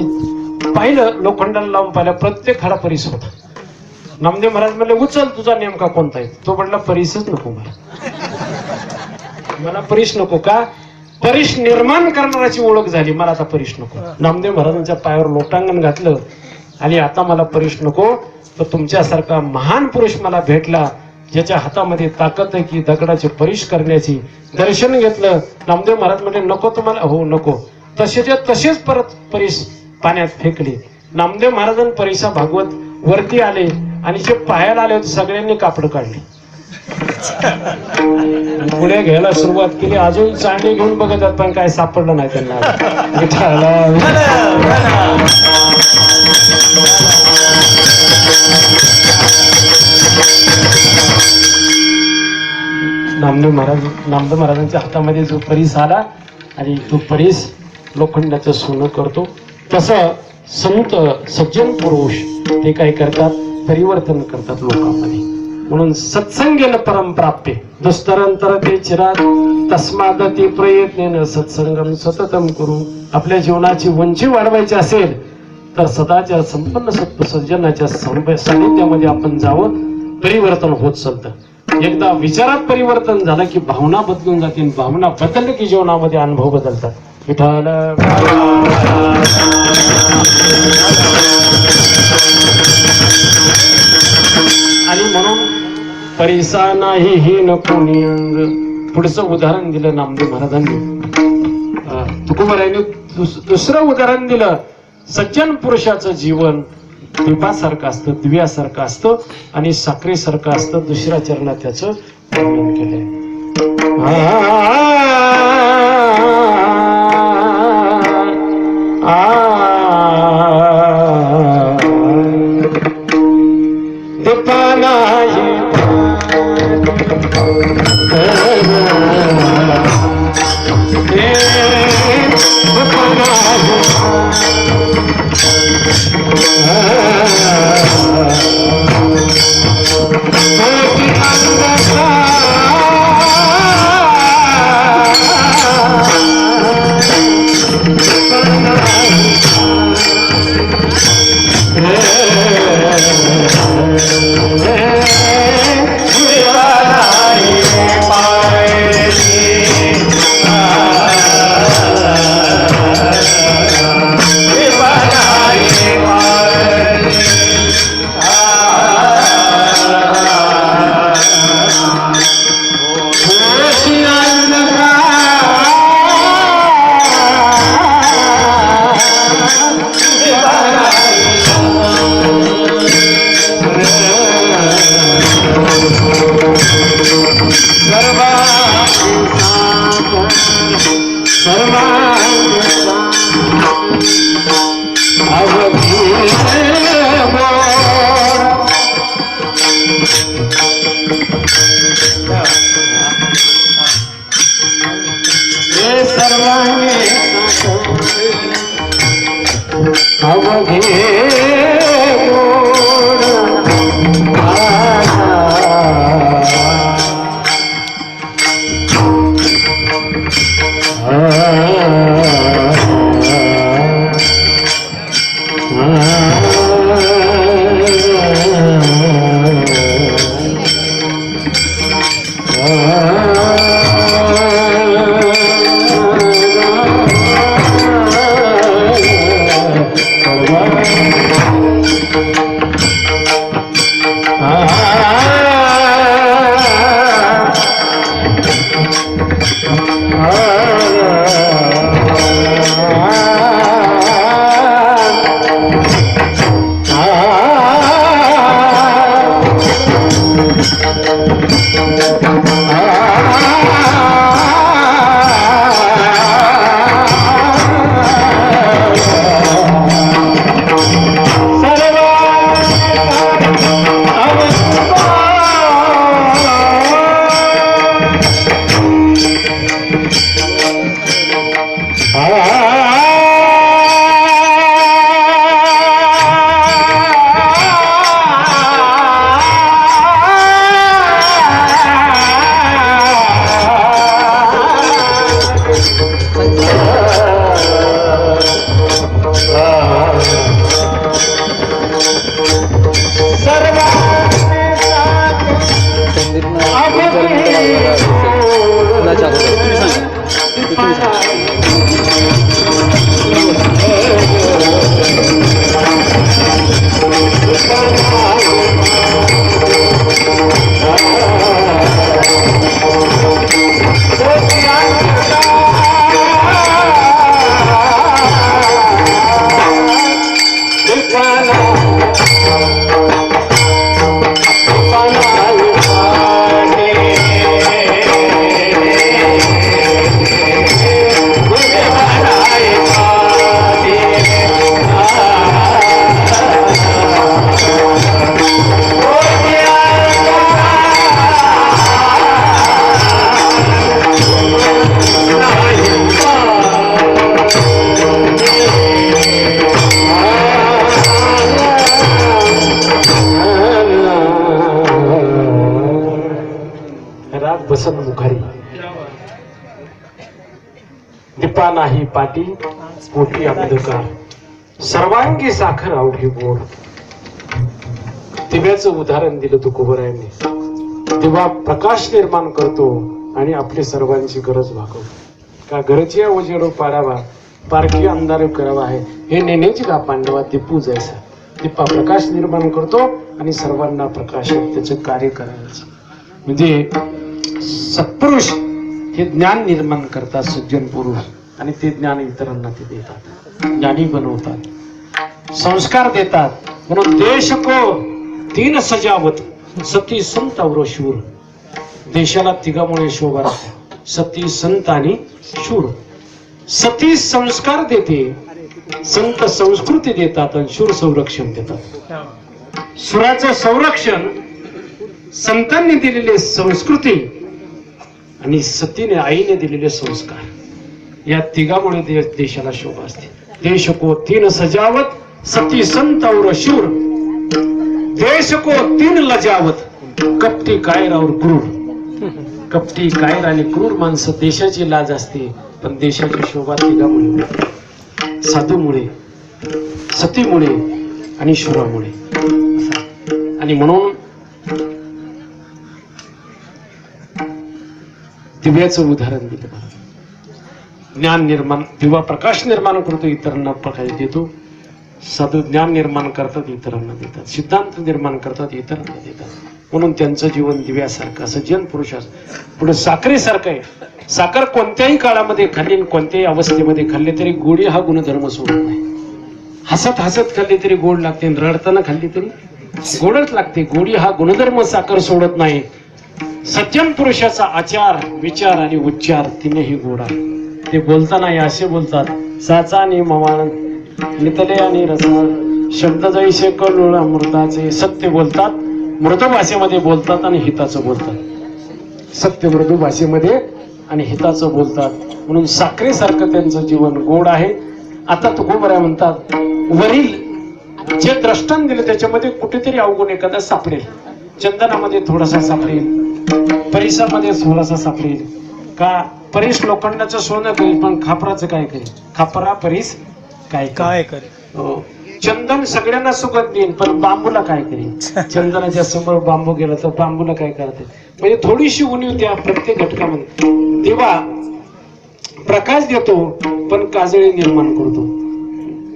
पाहिलं, लोखंडाला लावून पाहिलं, प्रत्येक खडा परीस होता. नामदेव महाराज म्हणले उचल, तुझा नेमका कोणता आहे? तो म्हणला परीसच नको मला परीस नको. का? परीस निर्माण करणाराची ओळख झाली, मला आता परीस नको. नामदेव महाराजांच्या पायावर लोटांगण घातलं आणि आता मला परीस नको, तर तुमच्यासारखा महान पुरुष मला भेटला ज्याच्या हातामध्ये ताकद आहे की दगडाचे परीस करण्याची. दर्शन घेतलं. नामदेव महाराज म्हणले नको तुम्हाला? हो नको. तसेच्या तसेच परत परीस पाण्यात फेकले. नामदेव महाराजांनी परिसा भागवत वरती आले आणि जे पाहायला आले होते सगळ्यांनी कापड काढले, पुढे घ्यायला सुरुवात केली. अजून चांडी घेऊन बघत पण काय सापडलं नाही त्यांना. नामदेव महाराजांच्या हातामध्ये जो परीस आला आणि तो परीस लोखंडाचं सोनं करतो, तसं संत सज्जन पुरुष ते काय करतात? परिवर्तन करतात लोकांमध्ये. म्हणून सत्संगेन परम प्राप्य दुस्तरांतर ते चिरात तस्माद ते प्रयत्नेन सत्संगम सततम करू. आपल्या जीवनाची उंची वाढवायची असेल तर सदाच्या संपन्न सत्व सज्जनाच्या सानिध्यामध्ये आपण जावं. परिवर्तन होत चालतं. एकदा विचारात परिवर्तन झालं की भावना बदलून जातील. भावना बदलली की जीवनामध्ये अनुभव बदलतात. विठ्ठल आणि म्हणून परिसा नाही ही नको अंग. पुढचं उदाहरण दिलं नामदेव महाराजांनी. तुकोबरायांनी दुसरं उदाहरण दिलं. सज्जन पुरुषाचं जीवन दीपासारखं असतं, दिव्यासारखं असतं आणि साखरेसारखं असतं. दुसऱ्या चरणात त्याचं वर्णन केलंय. Ah दीपा नाही पाटी पोटी अंधकार सर्वांगी साखर अवघी गोड. दिव्याचं उदाहरण दिलं तुकोबरायांनी. दिवा प्रकाश निर्माण करतो आणि आपली सर्वांची गरज भागवतो. का घरची उजेडो पाडावा पारखी अंधार करावा आहे हे नेण्याची का पांडवा दिपू जायचा. दिपा प्रकाश निर्माण करतो आणि सर्वांना प्रकाशात त्याचं कार्य करायचं. म्हणजे सत्पुरुष हे ज्ञान निर्माण करतात सज्जन पुरुष आणि ते ज्ञान इतरांना ते देतात. ज्ञानी बनवतात संस्कार देतात. म्हणून देश को तीन सजावत सती संत और शूर. देशाला तिघामुळे शोभा राहते सती संत आणि शूर. सती संस्कार देते संत संस्कृती देतात आणि शूर संरक्षण देतात. सुराचं संरक्षण संतांनी दिलेले संस्कृती आणि सतीने आईने दिलेले संस्कार या तिघामुळे देशाला शोभा असते. देश को तीन सजावत सती संत और शूर. देश को तीन लजावत कपटी कायर और क्रूर. कपटी कायर आणि क्रूर माणसं देशाची लाज असते पण देशाची शोभा तिघामुळे साधूमुळे सतीमुळे आणि शूरामुळे. आणि म्हणून दिव्याचं उदाहरण दिलं. ज्ञान निर्माण दिवा प्रकाश निर्माण करतो इतरांना प्रकाश देतो. साधू ज्ञान निर्माण करतात इतरांना देतात. सिद्धांत निर्माण करतात इतरांना देतात. म्हणून त्यांचं जीवन दिव्यासारखं सज्जन पुरुषास पुढे साखरेसारखं आहे. साखर कोणत्याही काळामध्ये खाल्ली कोणत्याही अवस्थेमध्ये खाल्ली तरी गोडी हा गुणधर्म सोडत नाही. हसत हसत खाल्ली तरी गोड लागते रडताना खाल्ली तरी गोडच लागते. गोडी हा गुणधर्म साखर सोडत नाही. सज्जन पुरुषाचा आचार विचार आणि उच्चार तिनेही गोड आहे. ते बोलताना असे बोलतात साचा आणि मवान नितले आणि रसा शब्द जैसे कलोळ अमृताचे. सत्य बोलतात मृदू भाषेमध्ये बोलतात आणि हिताचं बोलतात. सत्य मृदू भाषेमध्ये आणि हिताचं बोलतात. म्हणून साखरेसारखं त्यांचं जीवन गोड आहे. आता तुकोबराय म्हणतात वरील जे द्रष्टांत दिले त्याच्यामध्ये कुठेतरी अवगुण एखादा सापडेल. चंदनामध्ये थोडासा सापडेल परिसामध्ये थोडासा सापडेल. का परीस लोखंडाचं सोनं करेल पण खापराचं काय करेल. खापरा परीस काय काय करे. चंदन सगळ्यांना सुगंध देईल पण बांबूला काय करेल. चंदनाच्या समोर बांबू गेला तर बांबूला काय करते. म्हणजे थोडीशी उणीव त्या प्रत्येक घटकामध्ये. दिवा प्रकाश देतो पण काजळी निर्माण करतो.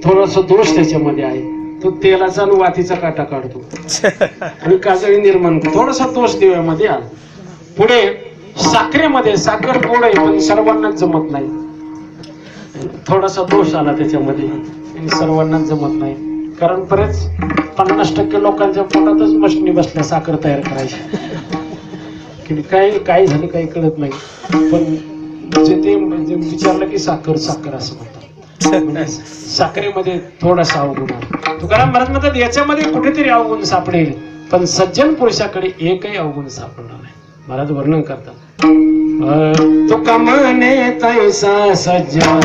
थोडासा दोष त्याच्यामध्ये आहे. तो तेलाचा आणि वातीचा काटा काढतो आणि काजळी निर्माण करतो. थोडासा दोष दिव्यामध्ये आला. पुढे साखरेमध्ये साखर गोड आहे पण सर्वांनाच जमत नाही. थोडासा दोष आला त्याच्यामध्ये आणि सर्वांनाच जमत नाही. कारण बरेच 50% लोकांच्या पोटातच मशनी बसल्या साखर तयार करायची. काय झालं काही कळत नाही. पण जे ते विचारलं की साखर साखर असं म्हणतात. साखरेमध्ये थोडासा अवगुण आहे. तुकाराम महाराज म्हणतात याच्यामध्ये कुठेतरी अवगुण सापडेल पण सज्जन पुरुषाकडे एकही अवगुण सापडणार नाही. महाराज वर्णन करतात तुका म्हणे तैसा सज्जन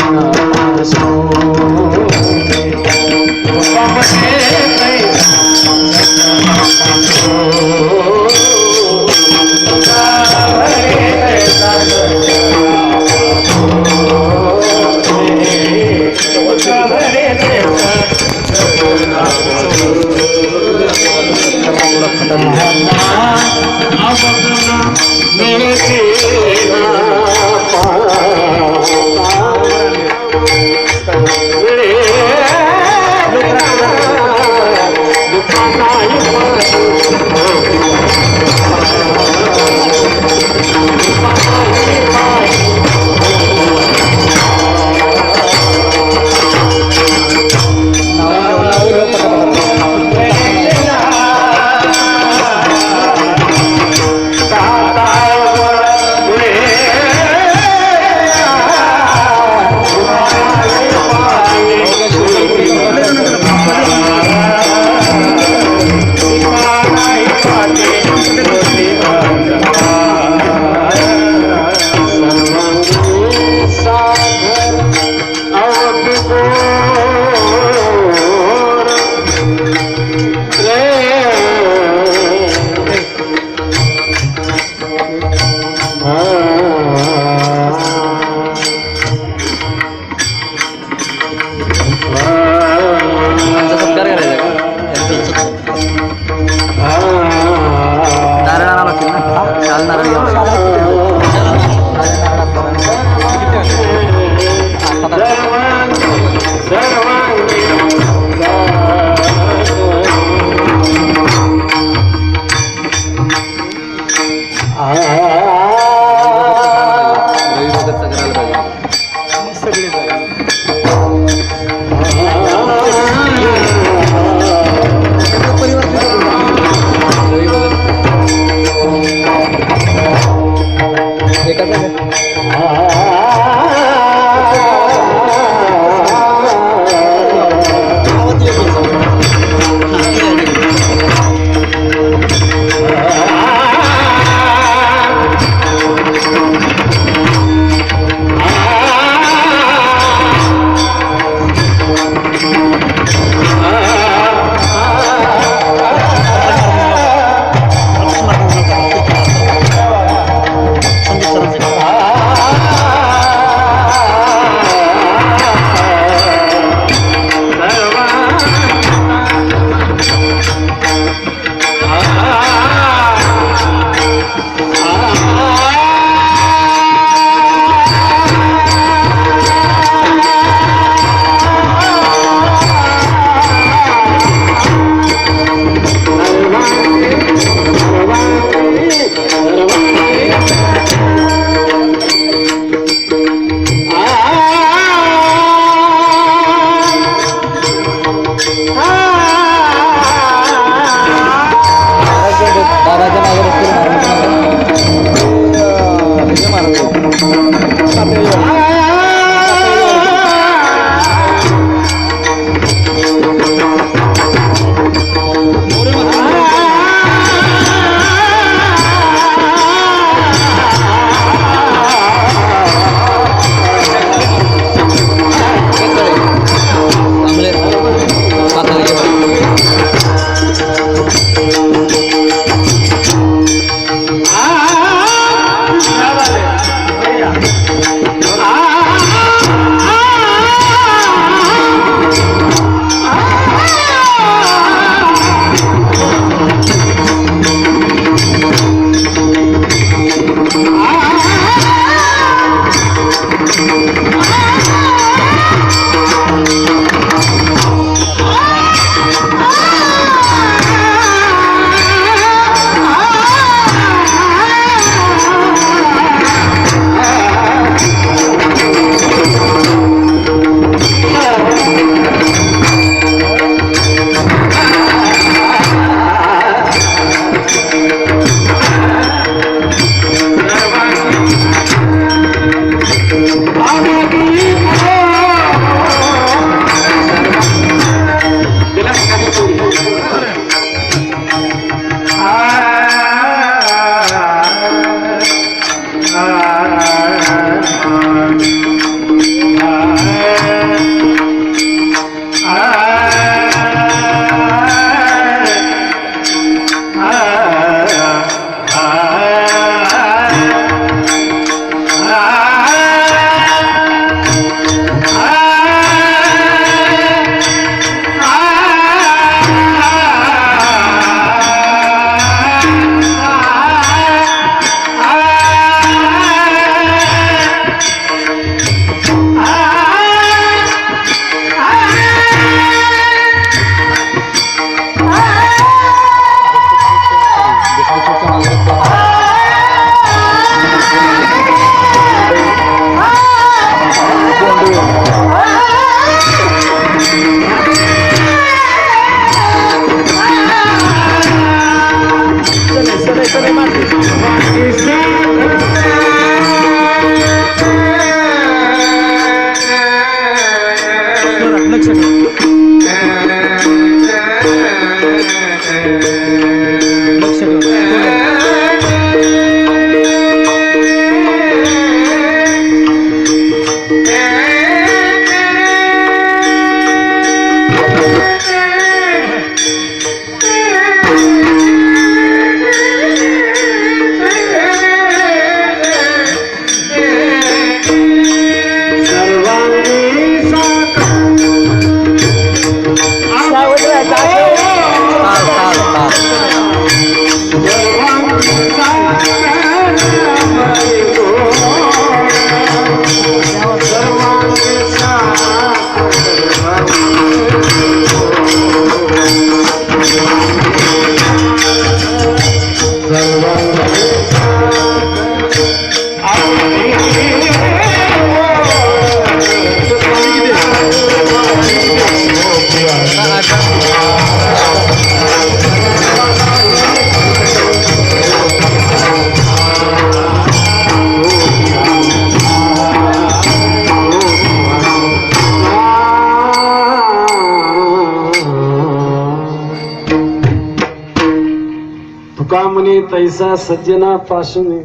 तुका म्हणे तैसा सज्जना पासून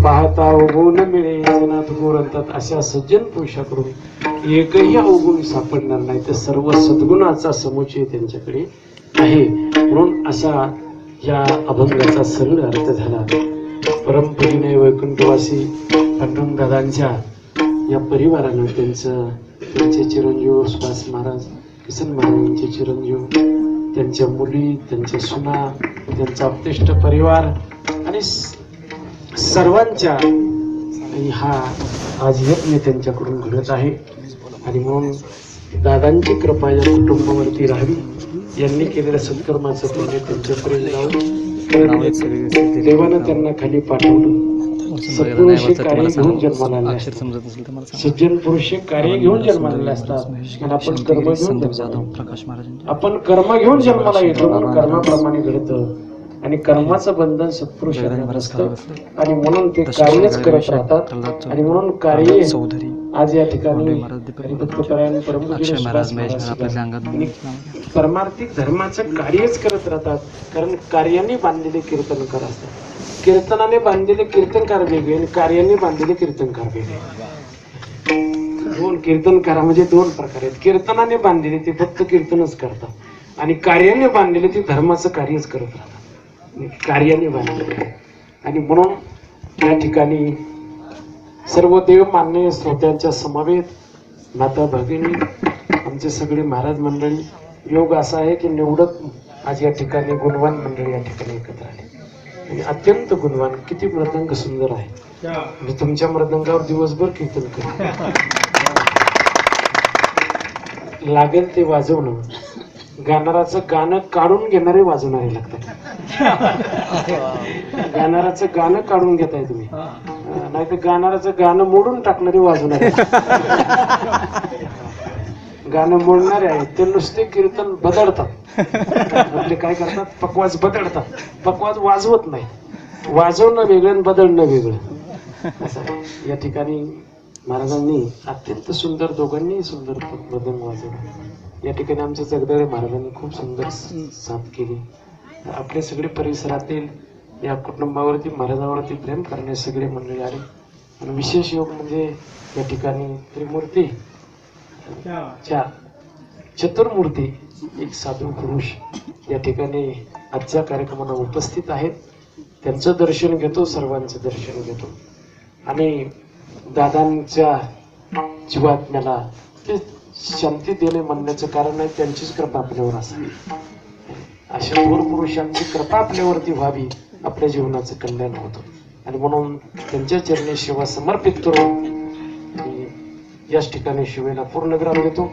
पाहता अवगुण मिळे जनात गोरंतात. अशा सज्जन पुरुषाकडून एकही अवगुण सापडणार नाही, तर सर्व सद्गुणाचा समुच्चय त्यांच्याकडे आहे. म्हणून अशा या अभंगाचा सरळ अर्थ झाला. परमपरीने वैकुंठवासी पांडुरंग दादांच्या या परिवारानं त्यांचे चिरंजीव सुभाष महाराज, किसन महाराजांचे चिरंजीव, त्यांच्या मुली, त्यांच्या सुना, त्यांचा अपतिष्ट परिवार आणि सर्वांच्या हा आज यज्ञ त्यांच्याकडून घडत आहे. आणि म्हणून दादांची कृपा या कुटुंबावरती राहावी. यांनी केलेल्या सत्कर्माचं पुण्य त्यांच्यापर्यंत जाऊन देवानं त्यांना खाली पाठवलं. सत्पुरुषे कार्य घेऊन जन्माला आले असतात, सज्जन पुरुषे कार्य घेऊन जन्माला आले असतात. आणि आपण कर्म घेऊन जन्माला येतो, म्हणून कर्माप्रमाणे घडतं. आणि कर्माचं बंधन सत्पुरुषांना असतं आणि म्हणून ते कार्यच करत राहतात आणि म्हणून कार्य चौधरी आज या ठिकाणी महाराज हरिभक्तपरायण परमपूज्य सुभाष महाराज आणि परमार्थिक धर्माचं कार्यच करत राहतात. कारण कार्याने बांधलेले कीर्तनकार असतात. कीर्तनाने बांधलेले कीर्तनकार वेगळे आणि कार्याने बांधलेले कीर्तनकार वेगळे. दोन कीर्तनकार म्हणजे दोन प्रकार आहेत. कीर्तनाने बांधलेले ते फक्त कीर्तनच करतात आणि कार्याने बांधलेले ते धर्माचं कार्यच करत राहतात. कार्याने बांधलेले आणि म्हणून या ठिकाणी सर्व देव मान्य श्रोत्यांच्या समवेत माता भगिनी आमचे सगळे महाराज मंडळी योग असा आहे की निवडत आज या ठिकाणी गुणवान मंडळी या ठिकाणी एकत्र आले आणि अत्यंत गुणवान. किती मृदंग सुंदर आहे. मी तुमच्या मृदंगावर दिवसभर कीर्तन करतो. लागेल ते वाजवणं. गाणाराचं गाणं काढून घेणारे वाजवणारे लागतात. गाणाराचं गाणं काढून घेताय तुम्ही, नाही तर गाणाराचं गाणं मोडून टाकणारे वाजवणारे. गाणं मोडणारे आहेत ते नुसते कीर्तन बदलतात. आपले काय करतात, पकवाज बदलतात. पकवाज वाजवत नाही. वाजवणं वेगळं आणि बदलणं वेगळं असं आहे. या ठिकाणी महाराजांनी अत्यंत सुंदर, दोघांनी सुंदर मृदंग वाजवला. या ठिकाणी आमच्या जगदाळे महाराजांनी खूप सुंदर साथ केली. आपले सगळे परिसरातील या कुटुंबावरती महाराजावरती प्रेम करणे सगळे मंडळी आले आणि विशेष योग म्हणजे या ठिकाणी त्रिमूर्ती, चतुर्मूर्ती, एक साधू पुरुष या ठिकाणी आजच्या कार्यक्रमाला उपस्थित आहेत. त्यांचं दर्शन घेतो, सर्वांचं दर्शन घेतो आणि दादांच्या जीवात्म्याला ते शांती देणे म्हणण्याचं कारण आहे त्यांचीच कृपा आपल्यावर असावी. अशा थोर पुरुषांची कृपा आपल्यावरती व्हावी, आपल्या जीवनाचं कल्याण होतं आणि म्हणून त्यांच्या चरणी सेवा समर्पित करून याच ठिकाणी शिवेला पूर्ण विराम देतो.